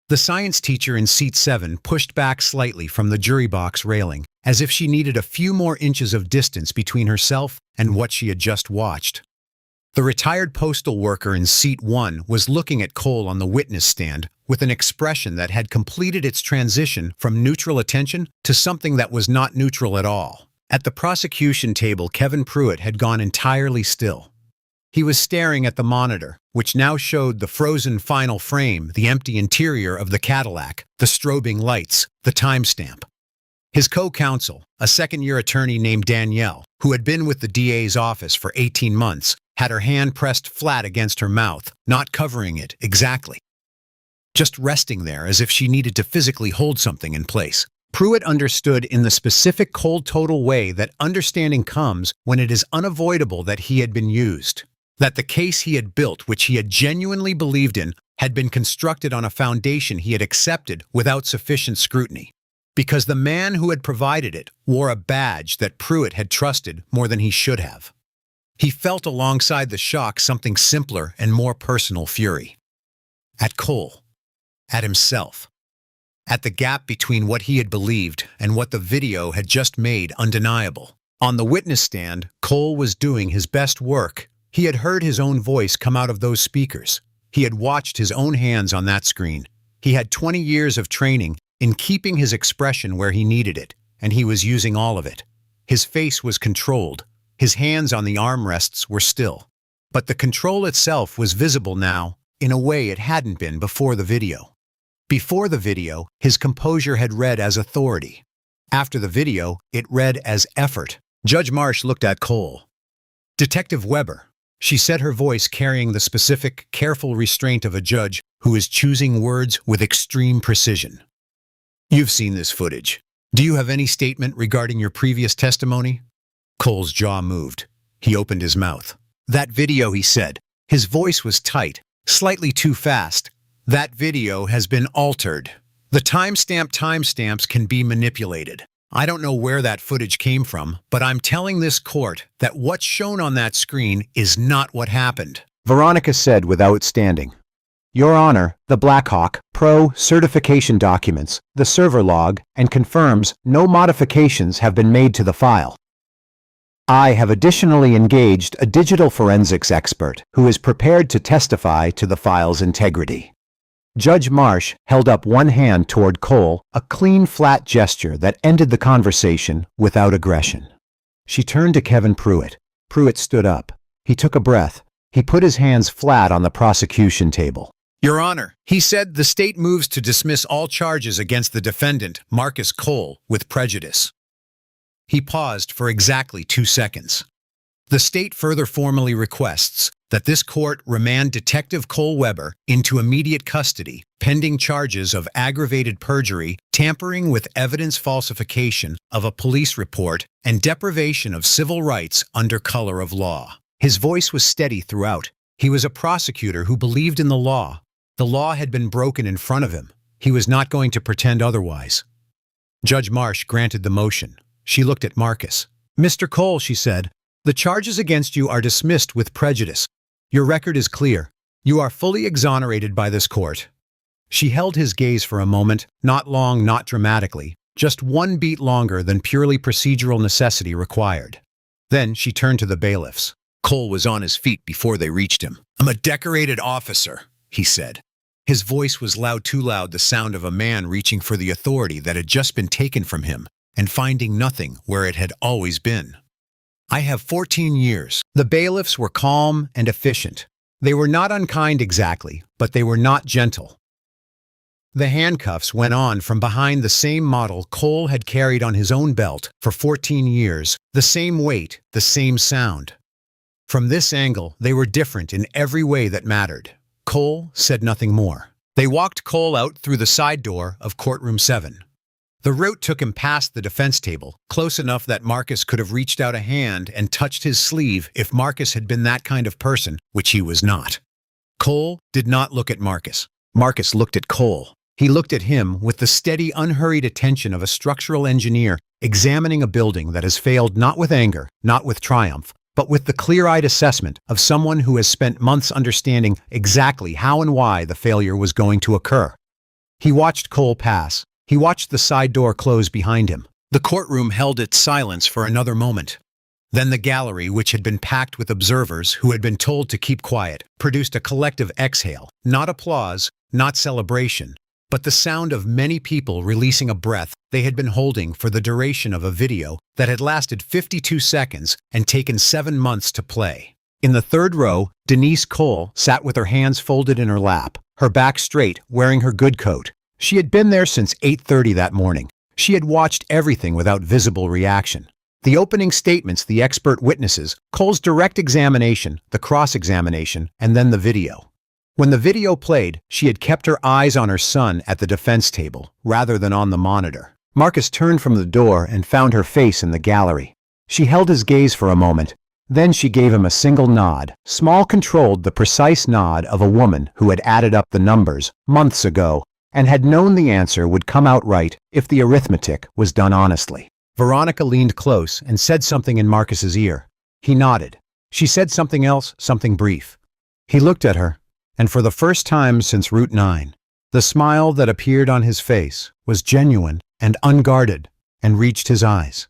The science teacher in seat 7 pushed back slightly from the jury box railing, as if she needed a few more inches of distance between herself and what she had just watched. The retired postal worker in seat 1 was looking at Cole on the witness stand with an expression that had completed its transition from neutral attention to something that was not neutral at all. At the prosecution table, Kevin Pruitt had gone entirely still. He was staring at the monitor, which now showed the frozen final frame, the empty interior of the Cadillac, the strobing lights, the timestamp. His co-counsel, a second-year attorney named Danielle, who had been with the DA's office for 18 months, had her hand pressed flat against her mouth, not covering it exactly. Just resting there as if she needed to physically hold something in place. Pruitt understood in the specific cold total way that understanding comes when it is unavoidable that he had been used. That the case he had built, which he had genuinely believed in, had been constructed on a foundation he had accepted without sufficient scrutiny. Because the man who had provided it wore a badge that Pruitt had trusted more than he should have. He felt alongside the shock something simpler and more personal fury. At Cole. At himself. At the gap between what he had believed and what the video had just made undeniable. On the witness stand, Cole was doing his best work. He had heard his own voice come out of those speakers. He had watched his own hands on that screen. He had 20 years of training in keeping his expression where he needed it, and he was using all of it. His face was controlled. His hands on the armrests were still. But the control itself was visible now, in a way it hadn't been before the video. Before the video, his composure had read as authority. After the video, it read as effort. Judge Marsh looked at Cole. "Detective Weber," she said, her voice carrying the specific, careful restraint of a judge who is choosing words with extreme precision. "You've seen this footage. Do you have any statement regarding your previous testimony?" Cole's jaw moved. He opened his mouth. "That video," he said. His voice was tight, slightly too fast. "That video has been altered. The timestamps can be manipulated. I don't know where that footage came from, but I'm telling this court that what's shown on that screen is not what happened," Veronica said without standing. "Your Honor, the Blackhawk Pro certification documents, the server log, and confirms no modifications have been made to the file. I have additionally engaged a digital forensics expert who is prepared to testify to the file's integrity." Judge Marsh held up one hand toward Cole, a clean, flat gesture that ended the conversation without aggression. She turned to Kevin Pruitt. Pruitt stood up. He took a breath. He put his hands flat on the prosecution table. "Your Honor," he said, "the state moves to dismiss all charges against the defendant, Marcus Cole, with prejudice." He paused for exactly 2 seconds. "The state further formally requests that this court remand Detective Cole Weber into immediate custody, pending charges of aggravated perjury, tampering with evidence falsification of a police report, and deprivation of civil rights under color of law." His voice was steady throughout. He was a prosecutor who believed in the law. The law had been broken in front of him. He was not going to pretend otherwise. Judge Marsh granted the motion. She looked at Marcus. "Mr. Cole," she said, "the charges against you are dismissed with prejudice. Your record is clear. You are fully exonerated by this court." She held his gaze for a moment, not long, not dramatically, just one beat longer than purely procedural necessity required. Then she turned to the bailiffs. Cole was on his feet before they reached him. "I'm a decorated officer," he said. His voice was loud, too loud, the sound of a man reaching for the authority that had just been taken from him and finding nothing where it had always been. "I have 14 years. The bailiffs were calm and efficient. They were not unkind exactly, but they were not gentle. The handcuffs went on from behind the same model Cole had carried on his own belt for 14 years, the same weight, the same sound. From this angle, they were different in every way that mattered. Cole said nothing more. They walked Cole out through the side door of courtroom 7. The route took him past the defense table, close enough that Marcus could have reached out a hand and touched his sleeve if Marcus had been that kind of person, which he was not. Cole did not look at Marcus. Marcus looked at Cole. He looked at him with the steady, unhurried attention of a structural engineer examining a building that has failed not with anger, not with triumph, but with the clear-eyed assessment of someone who has spent months understanding exactly how and why the failure was going to occur. He watched Cole pass. He watched the side door close behind him. The courtroom held its silence for another moment. Then the gallery, which had been packed with observers who had been told to keep quiet, produced a collective exhale, not applause, not celebration, but the sound of many people releasing a breath they had been holding for the duration of a video that had lasted 52 seconds and taken 7 months to play. In the third row, Denise Cole sat with her hands folded in her lap, her back straight, wearing her good coat. She had been there since 8:30 that morning. She had watched everything without visible reaction. The opening statements, the expert witnesses, Cole's direct examination, the cross-examination, and then the video. When the video played, she had kept her eyes on her son at the defense table, rather than on the monitor. Marcus turned from the door and found her face in the gallery. She held his gaze for a moment. Then she gave him a single nod, small, controlled, the precise nod of a woman who had added up the numbers months ago and had known the answer would come out right if the arithmetic was done honestly. Veronica leaned close and said something in Marcus's ear. He nodded. She said something else, something brief. He looked at her, and for the first time since Route 9, the smile that appeared on his face was genuine and unguarded and reached his eyes.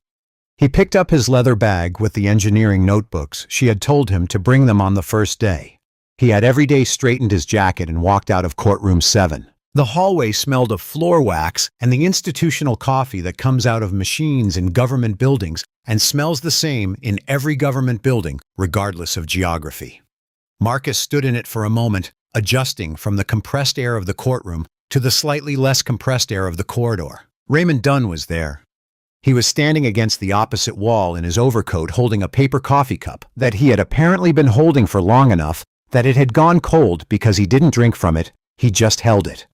He picked up his leather bag with the engineering notebooks. She had told him to bring them on the first day. He had every day straightened his jacket and walked out of courtroom 7. The hallway smelled of floor wax and the institutional coffee that comes out of machines in government buildings and smells the same in every government building, regardless of geography. Marcus stood in it for a moment, adjusting from the compressed air of the courtroom to the slightly less compressed air of the corridor. Raymond Dunn was there. He was standing against the opposite wall in his overcoat holding a paper coffee cup that he had apparently been holding for long enough that it had gone cold because he didn't drink from it, he just held it.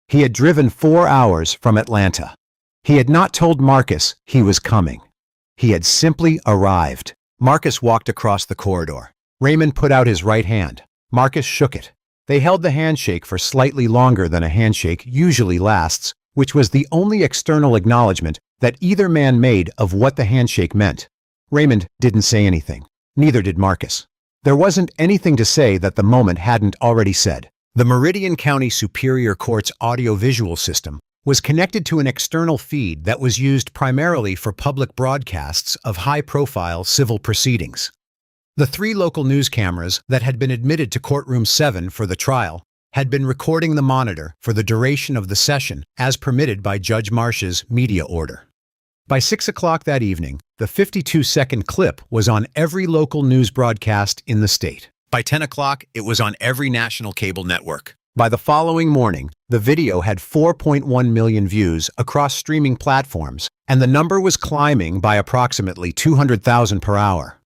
He had driven 4 hours from Atlanta. He had not told Marcus he was coming. He had simply arrived. Marcus walked across the corridor. Raymond put out his right hand. Marcus shook it. They held the handshake for slightly longer than a handshake usually lasts, which was the only external acknowledgement that either man made of what the handshake meant. Raymond didn't say anything. Neither did Marcus. There wasn't anything to say that the moment hadn't already said. The Meridian County Superior Court's audio-visual system was connected to an external feed that was used primarily for public broadcasts of high-profile civil proceedings. The 3 local news cameras that had been admitted to courtroom 7 for the trial had been recording the monitor for the duration of the session as permitted by Judge Marsh's media order. By 6 o'clock that evening, the 52-second clip was on every local news broadcast in the state. By 10 o'clock, it was on every national cable network. By the following morning, the video had 4.1 million views across streaming platforms, and the number was climbing by approximately 200,000 per hour.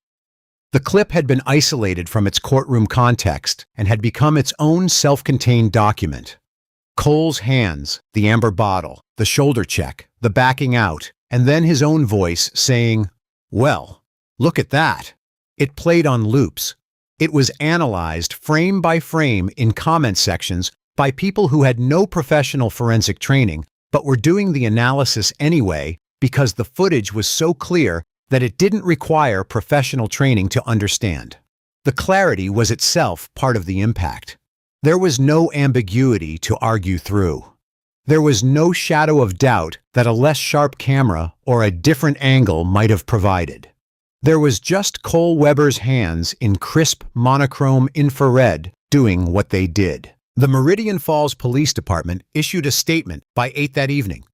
The clip had been isolated from its courtroom context and had become its own self-contained document. Cole's hands, the amber bottle, the shoulder check, the backing out, and then his own voice saying, "Well, look at that." It played on loops. It was analyzed frame by frame in comment sections by people who had no professional forensic training, but were doing the analysis anyway because the footage was so clear that it didn't require professional training to understand. The clarity was itself part of the impact. There was no ambiguity to argue through. There was no shadow of doubt that a less sharp camera or a different angle might have provided. There was just Cole Weber's hands in crisp monochrome infrared doing what they did. The Meridian Falls Police Department issued a statement by 8 that evening.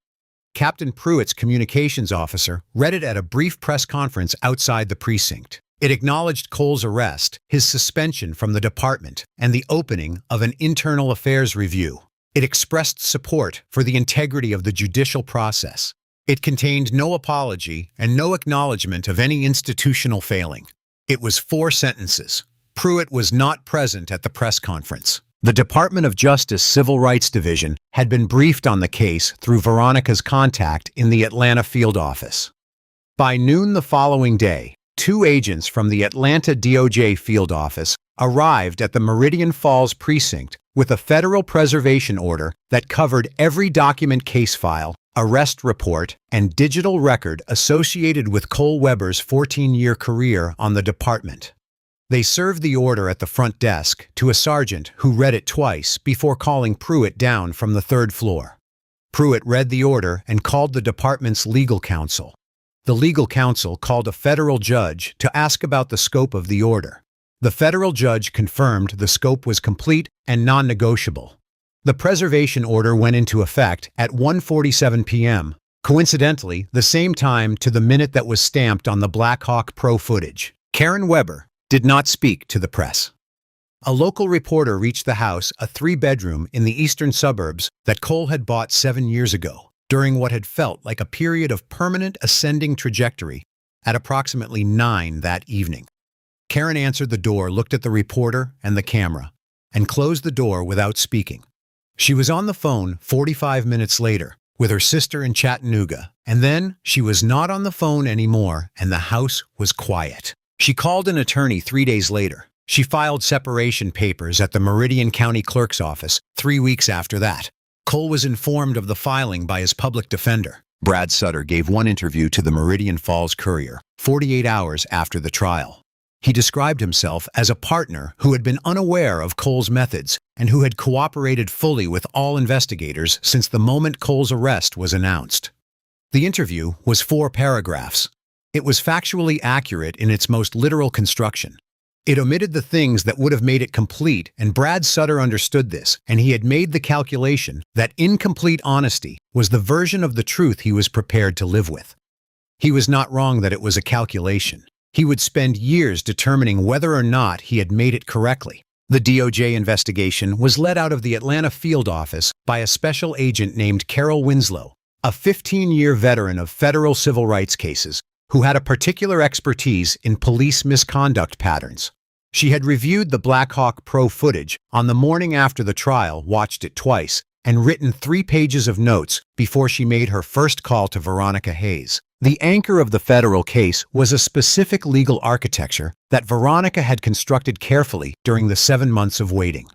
Captain Pruitt's communications officer read it at a brief press conference outside the precinct. It acknowledged Cole's arrest, his suspension from the department, and the opening of an internal affairs review. It expressed support for the integrity of the judicial process. It contained no apology and no acknowledgement of any institutional failing. It was 4 sentences. Pruitt was not present at the press conference. The Department of Justice Civil Rights Division had been briefed on the case through Veronica's contact in the Atlanta field office. By noon the following day, 2 agents from the Atlanta DOJ field office arrived at the Meridian Falls precinct with a federal preservation order that covered every document case file, arrest report, and digital record associated with Cole Weber's 14-year career on the department. They served the order at the front desk to a sergeant who read it twice before calling Pruitt down from the 3rd floor. Pruitt read the order and called the department's legal counsel. The legal counsel called a federal judge to ask about the scope of the order. The federal judge confirmed the scope was complete and non-negotiable. The preservation order went into effect at 1:47 p.m., coincidentally the same time to the minute that was stamped on the Black Hawk Pro footage. Karen Weber did not speak to the press. A local reporter reached the house, a 3-bedroom in the eastern suburbs that Cole had bought 7 years ago, during what had felt like a period of permanent ascending trajectory, at approximately 9 that evening. Karen answered the door, looked at the reporter and the camera, and closed the door without speaking. She was on the phone 45 minutes later with her sister in Chattanooga, and then she was not on the phone anymore and the house was quiet. She called an attorney 3 days later. She filed separation papers at the Meridian County Clerk's office 3 weeks after that. Cole was informed of the filing by his public defender. Brad Sutter gave one interview to the Meridian Falls Courier 48 hours after the trial. He described himself as a partner who had been unaware of Cole's methods and who had cooperated fully with all investigators since the moment Cole's arrest was announced. The interview was 4 paragraphs. It was factually accurate in its most literal construction. It omitted the things that would have made it complete, and Brad Sutter understood this, and he had made the calculation that incomplete honesty was the version of the truth he was prepared to live with. He was not wrong that it was a calculation. He would spend years determining whether or not he had made it correctly. The DOJ investigation was led out of the Atlanta field office by a special agent named Carol Winslow, a 15-year veteran of federal civil rights cases, who had a particular expertise in police misconduct patterns. She had reviewed the Black Hawk Pro footage on the morning after the trial, watched it twice, and written 3 pages of notes before she made her first call to Veronica Hayes. The anchor of the federal case was a specific legal architecture that Veronica had constructed carefully during the 7 months of waiting.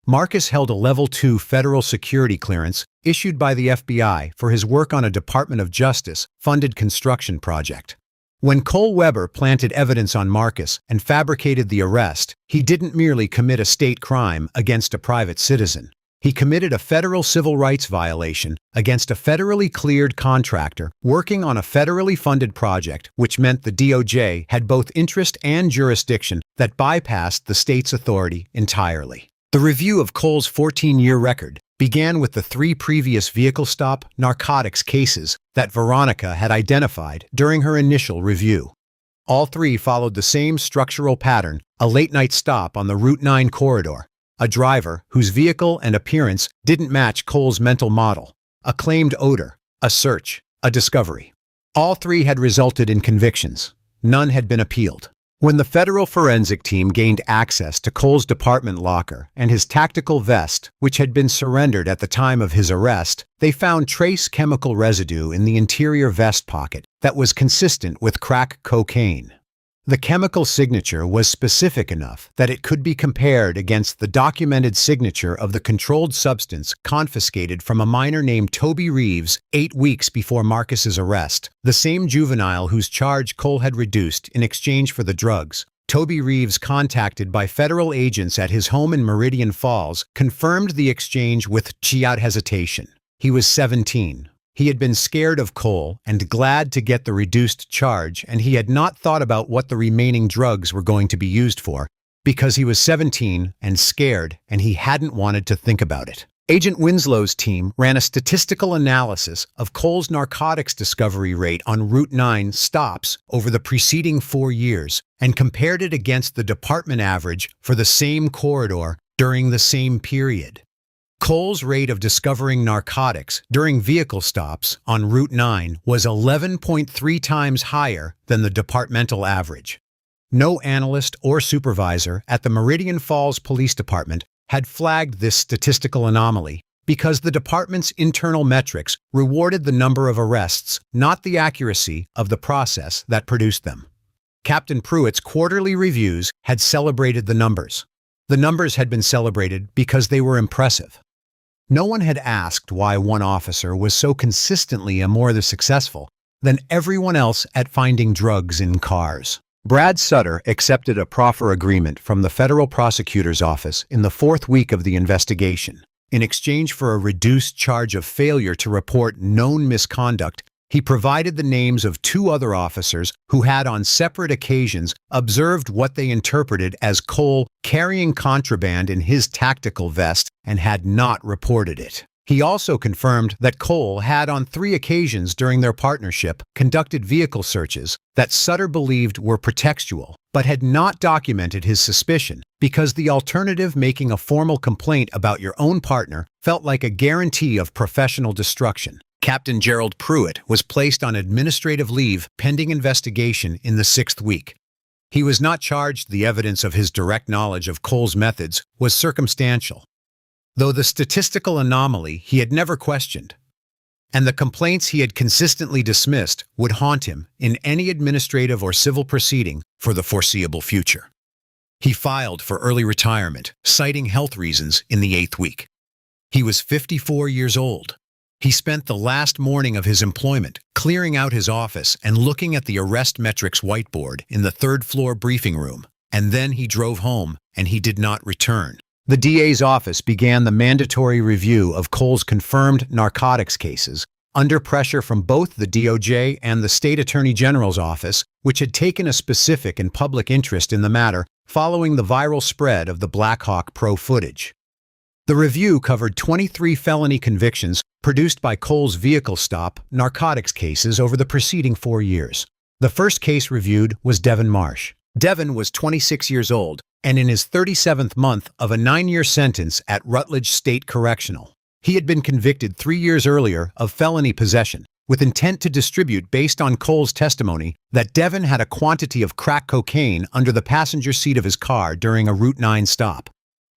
Marcus held a Level 2 federal security clearance issued by the FBI for his work on a Department of Justice-funded construction project. When Cole Weber planted evidence on Marcus and fabricated the arrest, he didn't merely commit a state crime against a private citizen. He committed a federal civil rights violation against a federally cleared contractor working on a federally funded project, which meant the DOJ had both interest and jurisdiction that bypassed the state's authority entirely. The review of Cole's 14-year record began with the 3 previous vehicle stop narcotics cases that Veronica had identified during her initial review. All 3 followed the same structural pattern: a late-night stop on the Route 9 corridor, a driver whose vehicle and appearance didn't match Cole's mental model, a claimed odor, a search, a discovery. All 3 had resulted in convictions. None had been appealed. When the federal forensic team gained access to Cole's department locker and his tactical vest, which had been surrendered at the time of his arrest, they found trace chemical residue in the interior vest pocket that was consistent with crack cocaine. The chemical signature was specific enough that it could be compared against the documented signature of the controlled substance confiscated from a minor named Toby Reeves 8 weeks before Marcus's arrest, the same juvenile whose charge Cole had reduced in exchange for the drugs. Toby Reeves, contacted by federal agents at his home in Meridian Falls, confirmed the exchange without hesitation. He was 17. He had been scared of Cole and glad to get the reduced charge, and he had not thought about what the remaining drugs were going to be used for, because he was 17 and scared, and he hadn't wanted to think about it. Agent Winslow's team ran a statistical analysis of Cole's narcotics discovery rate on Route 9 stops over the preceding 4 years and compared it against the department average for the same corridor during the same period. Cole's rate of discovering narcotics during vehicle stops on Route 9 was 11.3 times higher than the departmental average. No analyst or supervisor at the Meridian Falls Police Department had flagged this statistical anomaly because the department's internal metrics rewarded the number of arrests, not the accuracy of the process that produced them. Captain Pruitt's quarterly reviews had celebrated the numbers. The numbers had been celebrated because they were impressive. No one had asked why one officer was so consistently more successful than everyone else at finding drugs in cars. Brad Sutter accepted a proffer agreement from the federal prosecutor's office in the 4th week of the investigation. In exchange for a reduced charge of failure to report known misconduct, he provided the names of 2 other officers who had on separate occasions observed what they interpreted as Cole carrying contraband in his tactical vest and had not reported it. He also confirmed that Cole had on 3 occasions during their partnership conducted vehicle searches that Sutter believed were pretextual, but had not documented his suspicion because the alternative, making a formal complaint about your own partner, felt like a guarantee of professional destruction. Captain Gerald Pruitt was placed on administrative leave pending investigation in the 6th week. He was not charged. The evidence of his direct knowledge of Cole's methods was circumstantial, though the statistical anomaly he had never questioned, and the complaints he had consistently dismissed would haunt him in any administrative or civil proceeding for the foreseeable future. He filed for early retirement, citing health reasons in the 8th week. He was 54 years old. He spent the last morning of his employment clearing out his office and looking at the arrest metrics whiteboard in the 3rd floor briefing room, and then he drove home and he did not return. The DA's office began the mandatory review of Cole's confirmed narcotics cases under pressure from both the DOJ and the State Attorney General's office, which had taken a specific and public interest in the matter following the viral spread of the Black Hawk Pro footage. The review covered 23 felony convictions produced by Cole's vehicle stop narcotics cases over the preceding 4 years. The first case reviewed was Devin Marsh. Devin was 26 years old and in his 37th month of a 9-year sentence at Rutledge State Correctional. He had been convicted 3 years earlier of felony possession, with intent to distribute based on Cole's testimony that Devin had a quantity of crack cocaine under the passenger seat of his car during a Route 9 stop.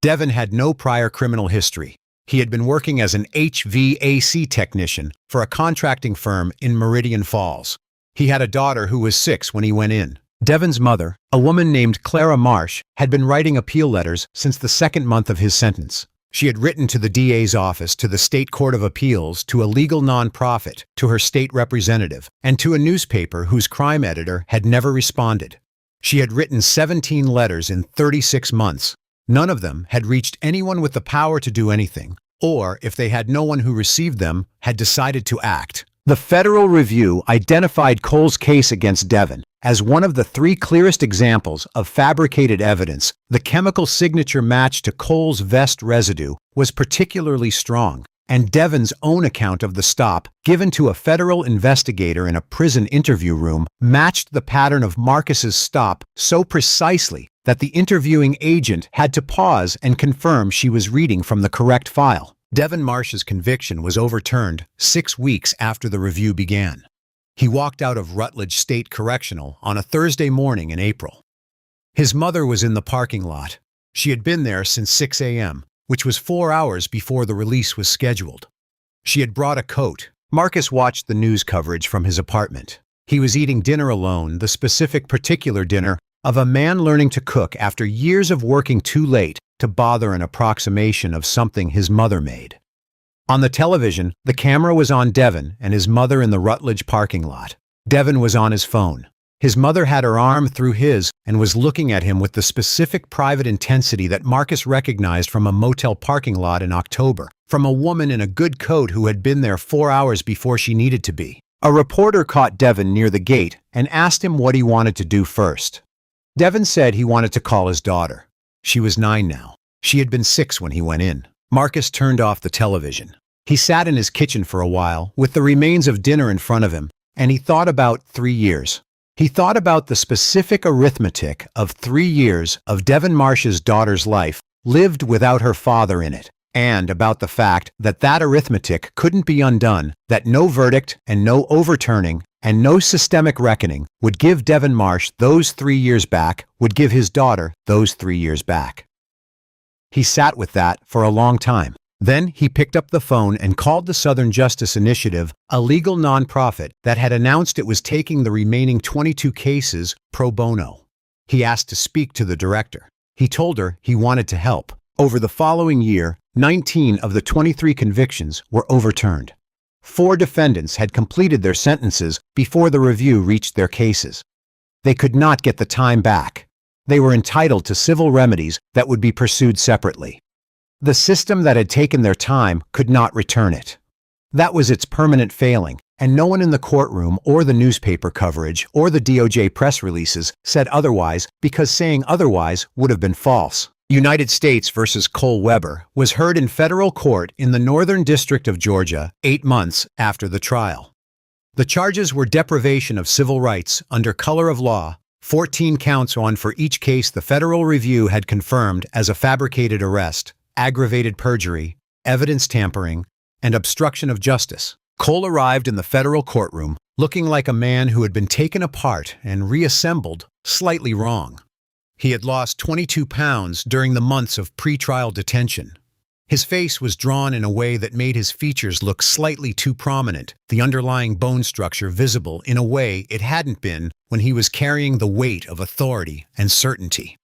Devin had no prior criminal history. He had been working as an HVAC technician for a contracting firm in Meridian Falls. He had a daughter who was 6 when he went in. Devin's mother, a woman named Clara Marsh, had been writing appeal letters since the 2nd month of his sentence. She had written to the DA's office, to the State Court of Appeals, to a legal nonprofit, to her state representative, and to a newspaper whose crime editor had never responded. She had written 17 letters in 36 months. None of them had reached anyone with the power to do anything, or, if they had no one who received them, had decided to act. The federal review identified Cole's case against Devin as one of the 3 clearest examples of fabricated evidence. The chemical signature match to Cole's vest residue was particularly strong, and Devin's own account of the stop, given to a federal investigator in a prison interview room, matched the pattern of Marcus's stop so precisely that the interviewing agent had to pause and confirm she was reading from the correct file. Devin Marsh's conviction was overturned 6 weeks after the review began. He walked out of Rutledge State Correctional on a Thursday morning in April. His mother was in the parking lot. She had been there since 6 a.m., which was 4 hours before the release was scheduled. She had brought a coat. Marcus watched the news coverage from his apartment. He was eating dinner alone, the specific particular dinner of a man learning to cook after years of working too late to bother an approximation of something his mother made. On the television, the camera was on Devon and his mother in the Rutledge parking lot. Devon was on his phone. His mother had her arm through his and was looking at him with the specific private intensity that Marcus recognized from a motel parking lot in October, from a woman in a good coat who had been there 4 hours before she needed to be. A reporter caught Devon near the gate and asked him what he wanted to do first. Devon said he wanted to call his daughter. She was 9 now. She had been 6 when he went in. Marcus turned off the television. He sat in his kitchen for a while, with the remains of dinner in front of him, and he thought about 3 years. He thought about the specific arithmetic of 3 years of Devon Marsh's daughter's life lived without her father in it, and about the fact that that arithmetic couldn't be undone, that no verdict and no overturning and no systemic reckoning would give Devon Marsh those 3 years back, would give his daughter those 3 years back. He sat with that for a long time. Then he picked up the phone and called the Southern Justice Initiative, a legal nonprofit that had announced it was taking the remaining 22 cases pro bono. He asked to speak to the director. He told her he wanted to help. Over the following year, 19 of the 23 convictions were overturned. 4 defendants had completed their sentences before the review reached their cases. They could not get the time back. They were entitled to civil remedies that would be pursued separately. The system that had taken their time could not return it. That was its permanent failing, and no one in the courtroom or the newspaper coverage or the DOJ press releases said otherwise, because saying otherwise would have been false. United States versus Cole Weber was heard in federal court in the Northern District of Georgia 8 months after the trial. The charges were deprivation of civil rights under color of law, 14 counts on for each case the Federal Review had confirmed as a fabricated arrest, aggravated perjury, evidence tampering, and obstruction of justice. Cole arrived in the federal courtroom looking like a man who had been taken apart and reassembled slightly wrong. He had lost 22 pounds during the months of pretrial detention. His face was drawn in a way that made his features look slightly too prominent, the underlying bone structure visible in a way it hadn't been when he was carrying the weight of authority and certainty.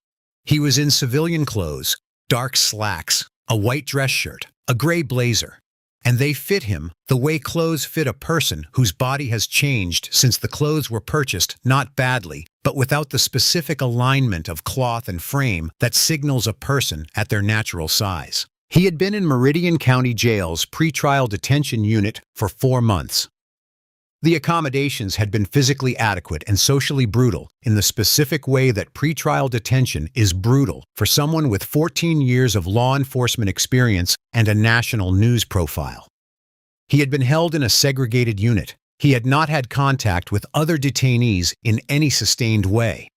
He was in civilian clothes, dark slacks, a white dress shirt, a gray blazer, and they fit him the way clothes fit a person whose body has changed since the clothes were purchased not badly, but without the specific alignment of cloth and frame that signals a person at their natural size. He had been in Meridian County Jail's pretrial detention unit for 4 months. The accommodations had been physically adequate and socially brutal in the specific way that pretrial detention is brutal for someone with 14 years of law enforcement experience and a national news profile. He had been held in a segregated unit. He had not had contact with other detainees in any sustained way.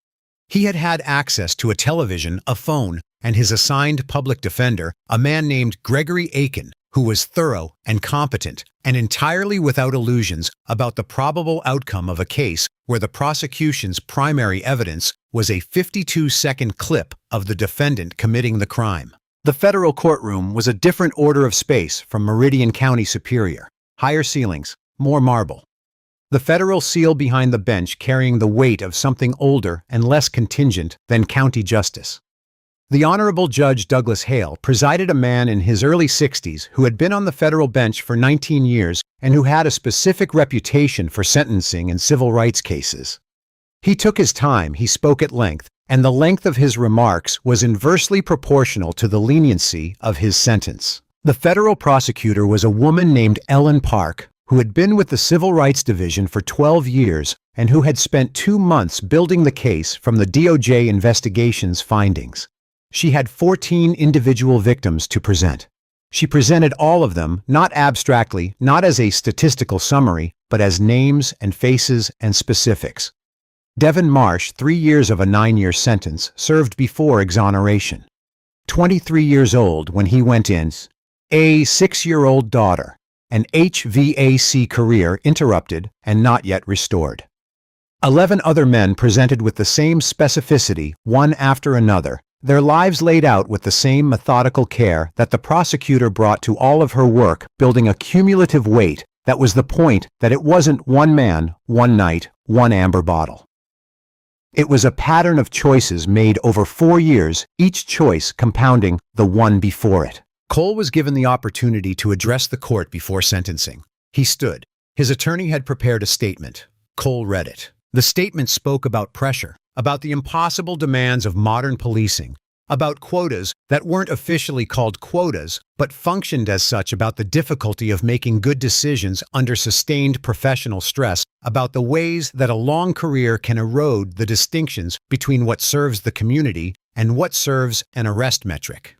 He had had access to a television, a phone, and his assigned public defender, a man named Gregory Aiken, who was thorough and competent and entirely without illusions about the probable outcome of a case where the prosecution's primary evidence was a 52-second clip of the defendant committing the crime. The federal courtroom was a different order of space from Meridian County Superior. Higher ceilings, more marble. The federal seal behind the bench carrying the weight of something older and less contingent than county justice. The Honorable Judge Douglas Hale presided, a man in his early 60s who had been on the federal bench for 19 years and who had a specific reputation for sentencing in civil rights cases. He took his time, he spoke at length, and the length of his remarks was inversely proportional to the leniency of his sentence. The federal prosecutor was a woman named Ellen Park, who had been with the Civil Rights Division for 12 years and who had spent 2 months building the case from the DOJ investigation's findings. She had 14 individual victims to present. She presented all of them, not abstractly, not as a statistical summary, but as names and faces and specifics. Devon Marsh, 3 years of a 9-year sentence, served before exoneration. 23 years old when he went in, a 6-year-old daughter, an HVAC career interrupted and not yet restored. 11 other men presented with the same specificity, one after another, their lives laid out with the same methodical care that the prosecutor brought to all of her work, building a cumulative weight That was the point, that it wasn't one man, one night, one amber bottle. It was a pattern of choices made over 4 years, each choice compounding the one before it. Cole was given the opportunity to address the court before sentencing. He stood. His attorney had prepared a statement. Cole read it. The statement spoke about pressure, about the impossible demands of modern policing, about quotas that weren't officially called quotas, but functioned as such, about the difficulty of making good decisions under sustained professional stress, about the ways that a long career can erode the distinctions between what serves the community and what serves an arrest metric.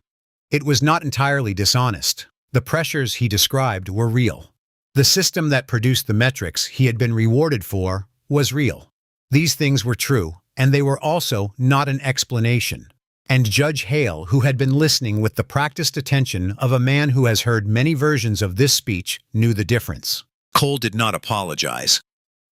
It was not entirely dishonest. The pressures he described were real. The system that produced the metrics he had been rewarded for was real. These things were true, and they were also not an explanation. And Judge Hale, who had been listening with the practiced attention of a man who has heard many versions of this speech, knew the difference. Cole did not apologize.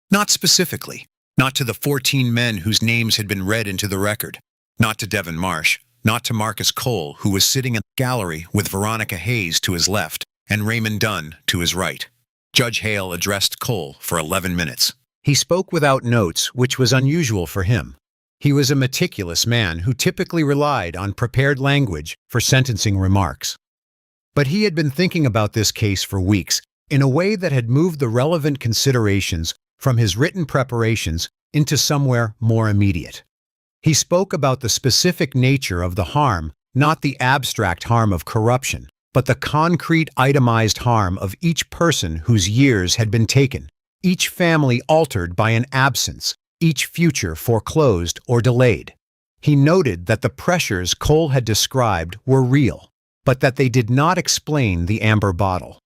Not specifically. Not to the 14 men whose names had been read into the record. Not to Devin Marsh. Not to Marcus Cole, who was sitting in the gallery with Veronica Hayes to his left and Raymond Dunn to his right. Judge Hale addressed Cole for 11 minutes. He spoke without notes, which was unusual for him. He was a meticulous man who typically relied on prepared language for sentencing remarks. But he had been thinking about this case for weeks in a way that had moved the relevant considerations from his written preparations into somewhere more immediate. He spoke about the specific nature of the harm, not the abstract harm of corruption, but the concrete itemized harm of each person whose years had been taken, each family altered by an absence, each future foreclosed or delayed. He noted that the pressures Cole had described were real, but that they did not explain the amber bottle.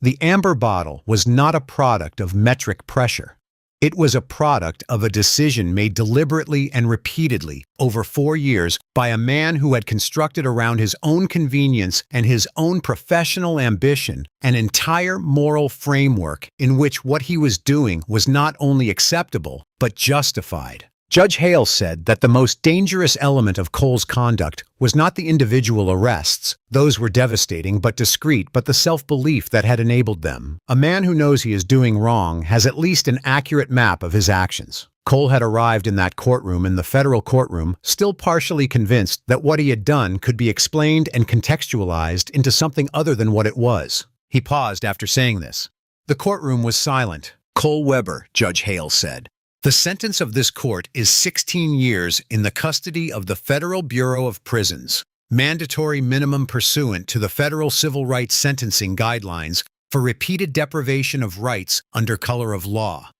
The amber bottle was not a product of metric pressure. It was a product of a decision made deliberately and repeatedly over 4 years by a man who had constructed around his own convenience and his own professional ambition an entire moral framework in which what he was doing was not only acceptable, but justified. Judge Hale said that the most dangerous element of Cole's conduct was not the individual arrests. Those were devastating but discreet, but the self-belief that had enabled them. A man who knows he is doing wrong has at least an accurate map of his actions. Cole had arrived in that courtroom, in the federal courtroom, still partially convinced that what he had done could be explained and contextualized into something other than what it was. He paused after saying this. The courtroom was silent. Cole Weber, Judge Hale said. The sentence of this court is 16 years in the custody of the Federal Bureau of Prisons, mandatory minimum pursuant to the Federal Civil Rights Sentencing Guidelines for repeated deprivation of rights under color of law.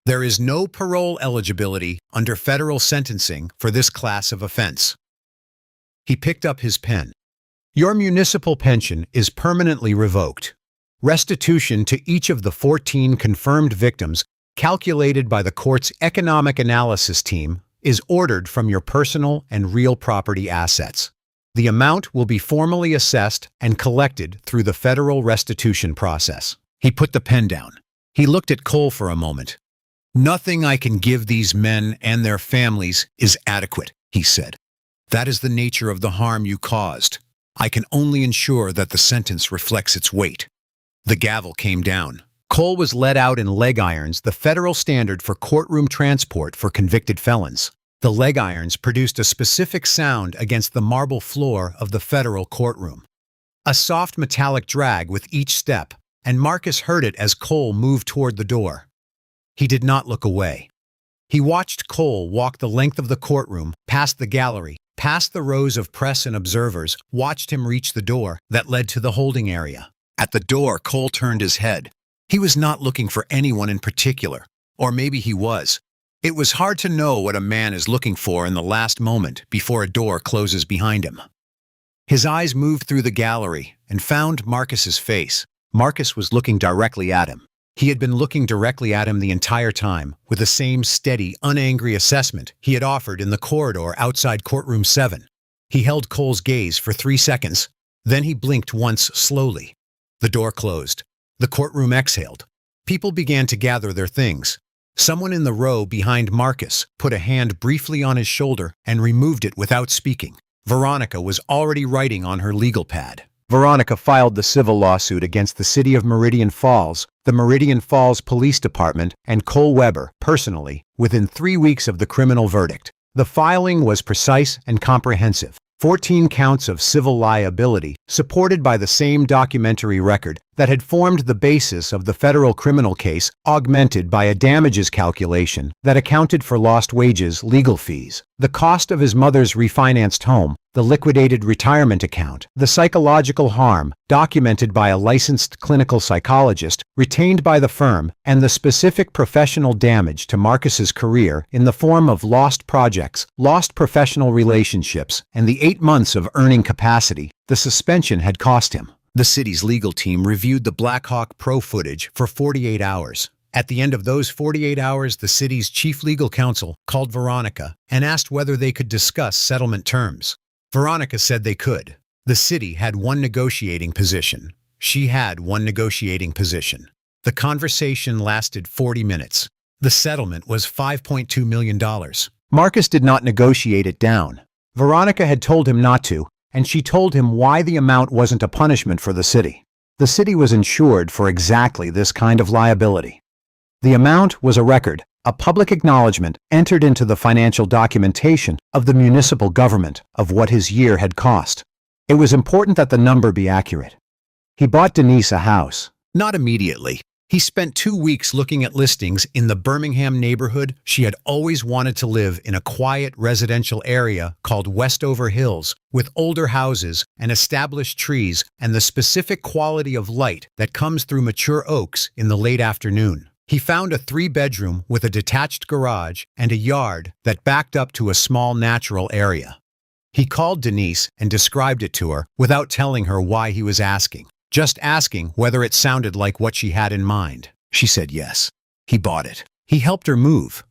There is no parole eligibility under federal sentencing for this class of offense. He picked up his pen. Your municipal pension is permanently revoked. Restitution to each of the 14 confirmed victims calculated by the court's economic analysis team, is ordered from your personal and real property assets. The amount will be formally assessed and collected through the federal restitution process. He put the pen down. He looked at Cole for a moment. Nothing I can give these men and their families is adequate, he said. That is the nature of the harm you caused. I can only ensure that the sentence reflects its weight. The gavel came down. Cole was led out in leg irons, the federal standard for courtroom transport for convicted felons. The leg irons produced a specific sound against the marble floor of the federal courtroom. A soft metallic drag with each step, and Marcus heard it as Cole moved toward the door. He did not look away. He watched Cole walk the length of the courtroom, past the gallery, past the rows of press and observers, watched him reach the door that led to the holding area. At the door, Cole turned his head. He was not looking for anyone in particular, or maybe he was. It was hard to know what a man is looking for in the last moment before a door closes behind him. His eyes moved through the gallery and found Marcus's face. Marcus was looking directly at him. He had been looking directly at him the entire time, with the same steady, unangry assessment he had offered in the corridor outside courtroom 7. He held Cole's gaze for 3 seconds. Then he blinked once slowly. The door closed. The courtroom exhaled. People began to gather their things. Someone in the row behind Marcus put a hand briefly on his shoulder and removed it without speaking. Veronica was already writing on her legal pad. Veronica filed the civil lawsuit against the city of Meridian Falls, the Meridian Falls Police Department, and Cole Weber, personally, within 3 weeks of the criminal verdict. The filing was precise and comprehensive. 14 counts of civil liability, supported by the same documentary record that had formed the basis of the federal criminal case, augmented by a damages calculation that accounted for lost wages, legal fees, the cost of his mother's refinanced home, the liquidated retirement account, the psychological harm, documented by a licensed clinical psychologist, retained by the firm, and the specific professional damage to Marcus's career in the form of lost projects, lost professional relationships, and the 8 months of earning capacity the suspension had cost him. The city's legal team reviewed the Black Hawk Pro footage for 48 hours. At the end of those 48 hours, the city's chief legal counsel called Veronica and asked whether they could discuss settlement terms. Veronica said they could. The city had one negotiating position. She had one negotiating position. The conversation lasted 40 minutes. The settlement was $5.2 million. Marcus did not negotiate it down. Veronica had told him not to, and she told him why the amount wasn't a punishment for the city. The city was insured for exactly this kind of liability. The amount was a record, a public acknowledgement entered into the financial documentation of the municipal government of what his year had cost. It was important that the number be accurate. He bought Denise a house. Not immediately. He spent 2 weeks looking at listings in the Birmingham neighborhood she had always wanted to live in, a quiet residential area called Westover Hills, with older houses and established trees and the specific quality of light that comes through mature oaks in the late afternoon. He found a 3-bedroom with a detached garage and a yard that backed up to a small natural area. He called Denise and described it to her without telling her why he was asking. Just asking whether it sounded like what she had in mind. She said yes. He bought it. He helped her move.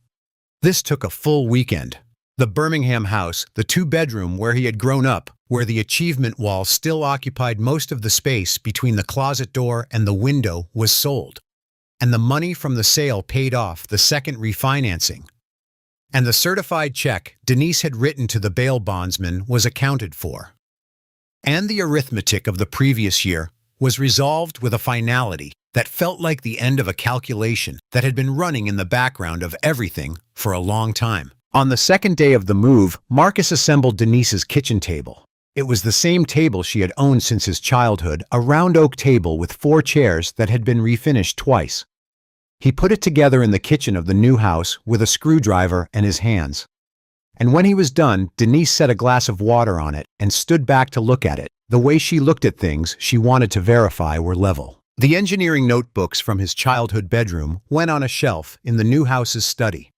This took a full weekend. The Birmingham house, the 2-bedroom where he had grown up, where the achievement wall still occupied most of the space between the closet door and the window, was sold. And the money from the sale paid off the second refinancing. And the certified check Denise had written to the bail bondsman was accounted for. And the arithmetic of the previous year was resolved with a finality that felt like the end of a calculation that had been running in the background of everything for a long time. On the second day of the move, Marcus assembled Denise's kitchen table. It was the same table she had owned since his childhood, a round oak table with 4 chairs that had been refinished twice. He put it together in the kitchen of the new house with a screwdriver and his hands. And when he was done, Denise set a glass of water on it and stood back to look at it. The way she looked at things she wanted to verify were level. The engineering notebooks from his childhood bedroom went on a shelf in the new house's study.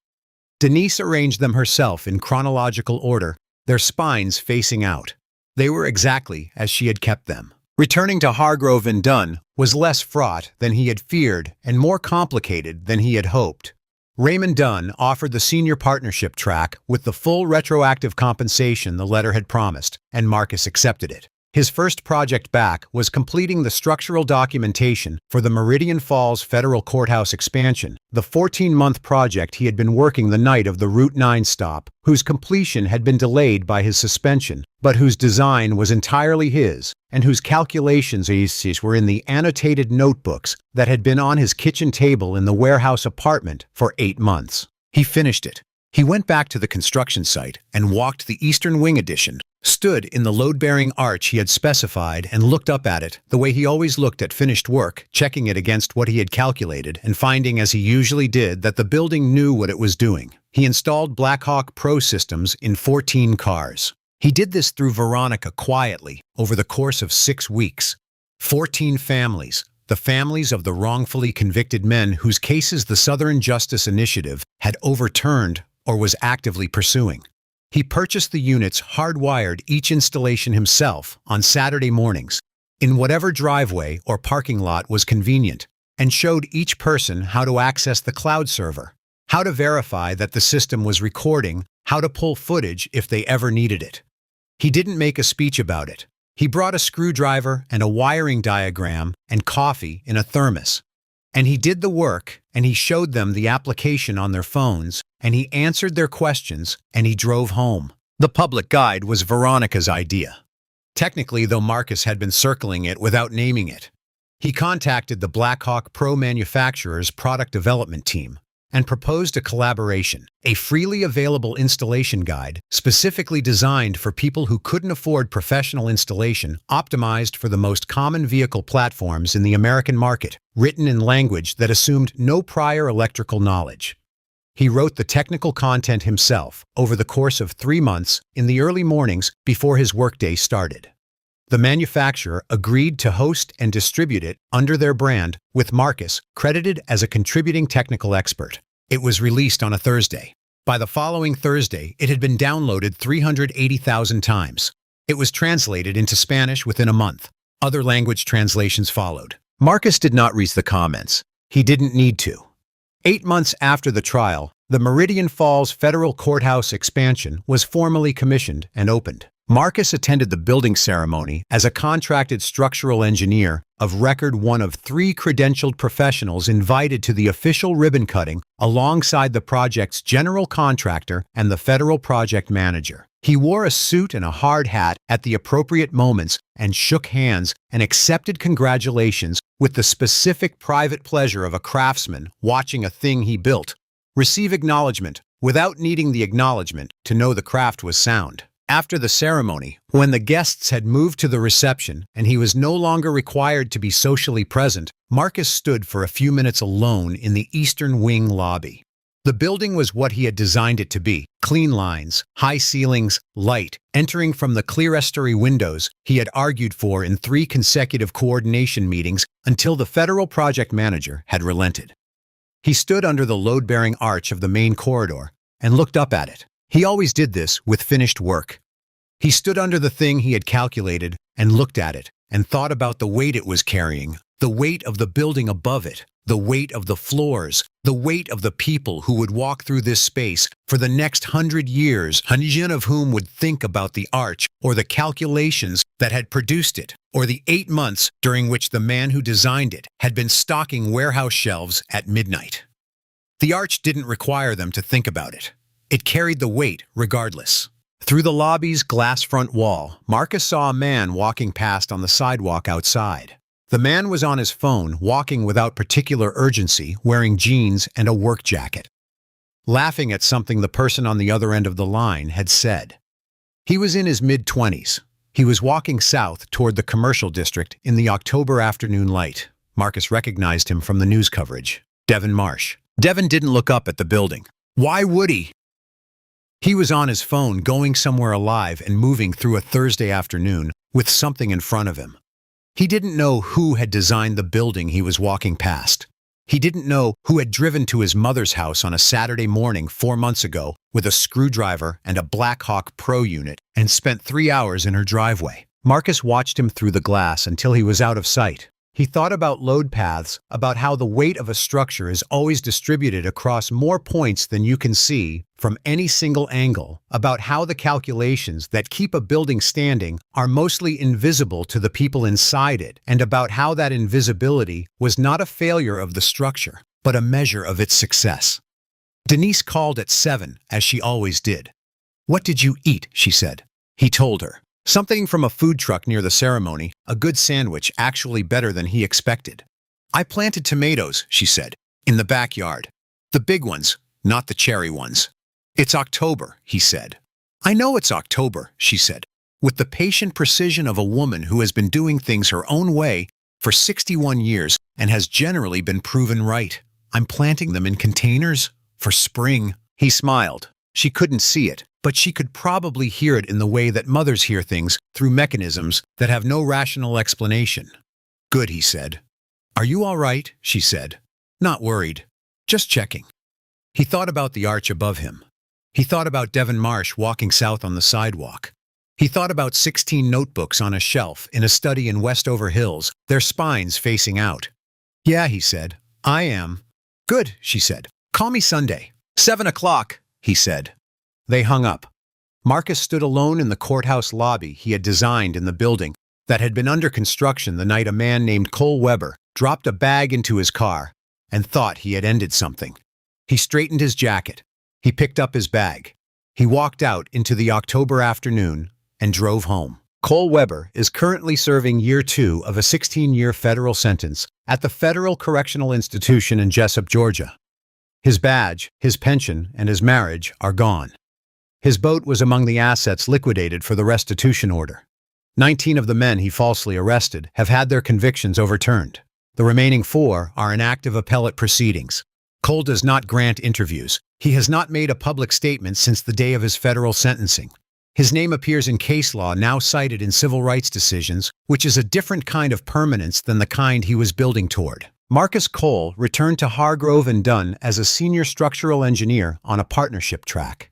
Denise arranged them herself in chronological order, their spines facing out. They were exactly as she had kept them. Returning to Hargrove and Dunn was less fraught than he had feared and more complicated than he had hoped. Raymond Dunn offered the senior partnership track with the full retroactive compensation the letter had promised, and Marcus accepted it. His first project back was completing the structural documentation for the Meridian Falls Federal Courthouse expansion, the 14-month project he had been working the night of the Route 9 stop, whose completion had been delayed by his suspension, but whose design was entirely his, and whose calculations were in the annotated notebooks that had been on his kitchen table in the warehouse apartment for 8 months. He finished it. He went back to the construction site and walked the Eastern Wing addition, stood in the load-bearing arch he had specified and looked up at it the way he always looked at finished work, checking it against what he had calculated and finding, as he usually did, that the building knew what it was doing. He installed Black Hawk Pro systems in 14 cars. He did this through Veronica quietly over the course of 6 weeks. 14 families, the families of the wrongfully convicted men whose cases the Southern Justice Initiative had overturned or was actively pursuing. He purchased the units hardwired each installation himself on Saturday mornings, in whatever driveway or parking lot was convenient, and showed each person how to access the cloud server, how to verify that the system was recording, how to pull footage if they ever needed it. He didn't make a speech about it. He brought a screwdriver and a wiring diagram and coffee in a thermos. And he did the work, and he showed them the application on their phones, and he answered their questions, and he drove home. The public guide was Veronica's idea. Technically, though, Marcus had been circling it without naming it. He contacted the Blackhawk Pro manufacturer's product development team and proposed a collaboration, a freely available installation guide specifically designed for people who couldn't afford professional installation, optimized for the most common vehicle platforms in the American market, written in language that assumed no prior electrical knowledge. He wrote the technical content himself over the course of 3 months in the early mornings before his workday started. The manufacturer agreed to host and distribute it under their brand, with Marcus credited as a contributing technical expert. It was released on a Thursday. By the following Thursday, it had been downloaded 380,000 times. It was translated into Spanish within a month. Other language translations followed. Marcus did not read the comments. He didn't need to. 8 months after the trial, the Meridian Falls Federal Courthouse expansion was formally commissioned and opened. Marcus attended the building ceremony as a contracted structural engineer of record, one of 3 credentialed professionals invited to the official ribbon cutting alongside the project's general contractor and the federal project manager. He wore a suit and a hard hat at the appropriate moments and shook hands and accepted congratulations with the specific private pleasure of a craftsman watching a thing he built receive acknowledgement without needing the acknowledgement to know the craft was sound. After the ceremony, when the guests had moved to the reception and he was no longer required to be socially present, Marcus stood for a few minutes alone in the Eastern Wing lobby. The building was what he had designed it to be: clean lines, high ceilings, light, entering from the clerestory windows he had argued for in 3 consecutive coordination meetings until the federal project manager had relented. He stood under the load-bearing arch of the main corridor and looked up at it. He always did this with finished work. He stood under the thing he had calculated and looked at it and thought about the weight it was carrying, the weight of the building above it, the weight of the floors, the weight of the people who would walk through this space for the next 100 years, none of whom would think about the arch or the calculations that had produced it, or the 8 months during which the man who designed it had been stocking warehouse shelves at midnight. The arch didn't require them to think about it. It carried the weight regardless. Through the lobby's glass front wall, Marcus saw a man walking past on the sidewalk outside. The man was on his phone, walking without particular urgency, wearing jeans and a work jacket, laughing at something the person on the other end of the line had said. He was in his mid-20s. He was walking south toward the commercial district in the October afternoon light. Marcus recognized him from the news coverage. Devin Marsh. Devin didn't look up at the building. Why would he? He was on his phone, going somewhere alive and moving through a Thursday afternoon with something in front of him. He didn't know who had designed the building he was walking past. He didn't know who had driven to his mother's house on a Saturday morning 4 months ago with a screwdriver and a Blackhawk Pro unit and spent 3 hours in her driveway. Marcus watched him through the glass until he was out of sight. He thought about load paths, about how the weight of a structure is always distributed across more points than you can see from any single angle, about how the calculations that keep a building standing are mostly invisible to the people inside it, and about how that invisibility was not a failure of the structure, but a measure of its success. Denise called at 7, as she always did. "What did you eat?" she said. He told her. Something from a food truck near the ceremony, a good sandwich, actually better than he expected. "I planted tomatoes," she said, "in the backyard. The big ones, not the cherry ones." "It's October," he said. "I know it's October," she said, with the patient precision of a woman who has been doing things her own way for 61 years and has generally been proven right. "I'm planting them in containers for spring." He smiled. She couldn't see it, but she could probably hear it in the way that mothers hear things, through mechanisms that have no rational explanation. "Good," he said. "Are you all right?" she said. "Not worried. Just checking." He thought about the arch above him. He thought about Devin Marsh walking south on the sidewalk. He thought about 16 notebooks on a shelf in a study in Westover Hills, their spines facing out. "Yeah," he said. "I am." "Good," she said. "Call me Sunday." 7 o'clock, he said. They hung up. Marcus stood alone in the courthouse lobby he had designed in the building that had been under construction the night a man named Cole Weber dropped a bag into his car and thought he had ended something. He straightened his jacket. He picked up his bag. He walked out into the October afternoon and drove home. Cole Weber is currently serving year 2 of a 16-year federal sentence at the Federal Correctional Institution in Jessup, Georgia. His badge, his pension, and his marriage are gone. His boat was among the assets liquidated for the restitution order. 19 of the men he falsely arrested have had their convictions overturned. The remaining 4 are in active appellate proceedings. Cole does not grant interviews. He has not made a public statement since the day of his federal sentencing. His name appears in case law now cited in civil rights decisions, which is a different kind of permanence than the kind he was building toward. Marcus Cole returned to Hargrove and Dunn as a senior structural engineer on a partnership track.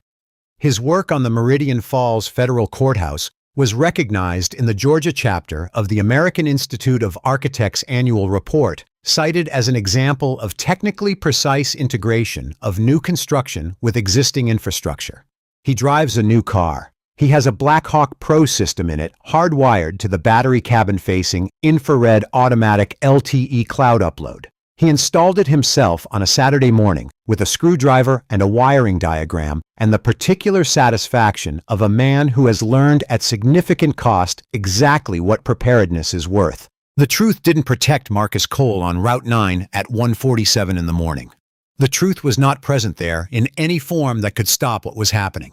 His work on the Meridian Falls Federal Courthouse was recognized in the Georgia chapter of the American Institute of Architects annual report, cited as an example of technically precise integration of new construction with existing infrastructure. He drives a new car. He has a Blackhawk Pro system in it, hardwired to the battery cabin-facing infrared automatic LTE cloud upload. He installed it himself on a Saturday morning with a screwdriver and a wiring diagram and the particular satisfaction of a man who has learned at significant cost exactly what preparedness is worth. The truth didn't protect Marcus Cole on Route 9 at 1:47 in the morning. The truth was not present there in any form that could stop what was happening.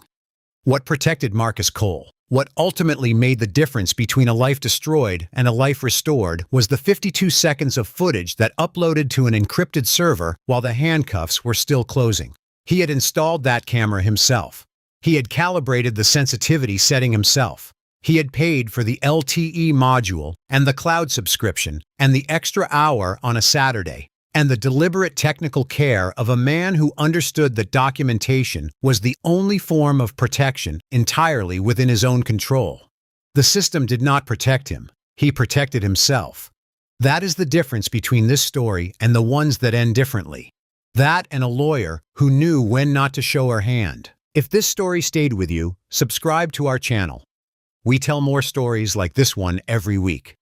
What protected Marcus Cole, what ultimately made the difference between a life destroyed and a life restored, was the 52 seconds of footage that uploaded to an encrypted server while the handcuffs were still closing. He had installed that camera himself. He had calibrated the sensitivity setting himself. He had paid for the LTE module and the cloud subscription and the extra hour on a Saturday, and the deliberate technical care of a man who understood that documentation was the only form of protection entirely within his own control. The system did not protect him. He protected himself. That is the difference between this story and the ones that end differently. That and a lawyer who knew when not to show her hand. If this story stayed with you, subscribe to our channel. We tell more stories like this one every week.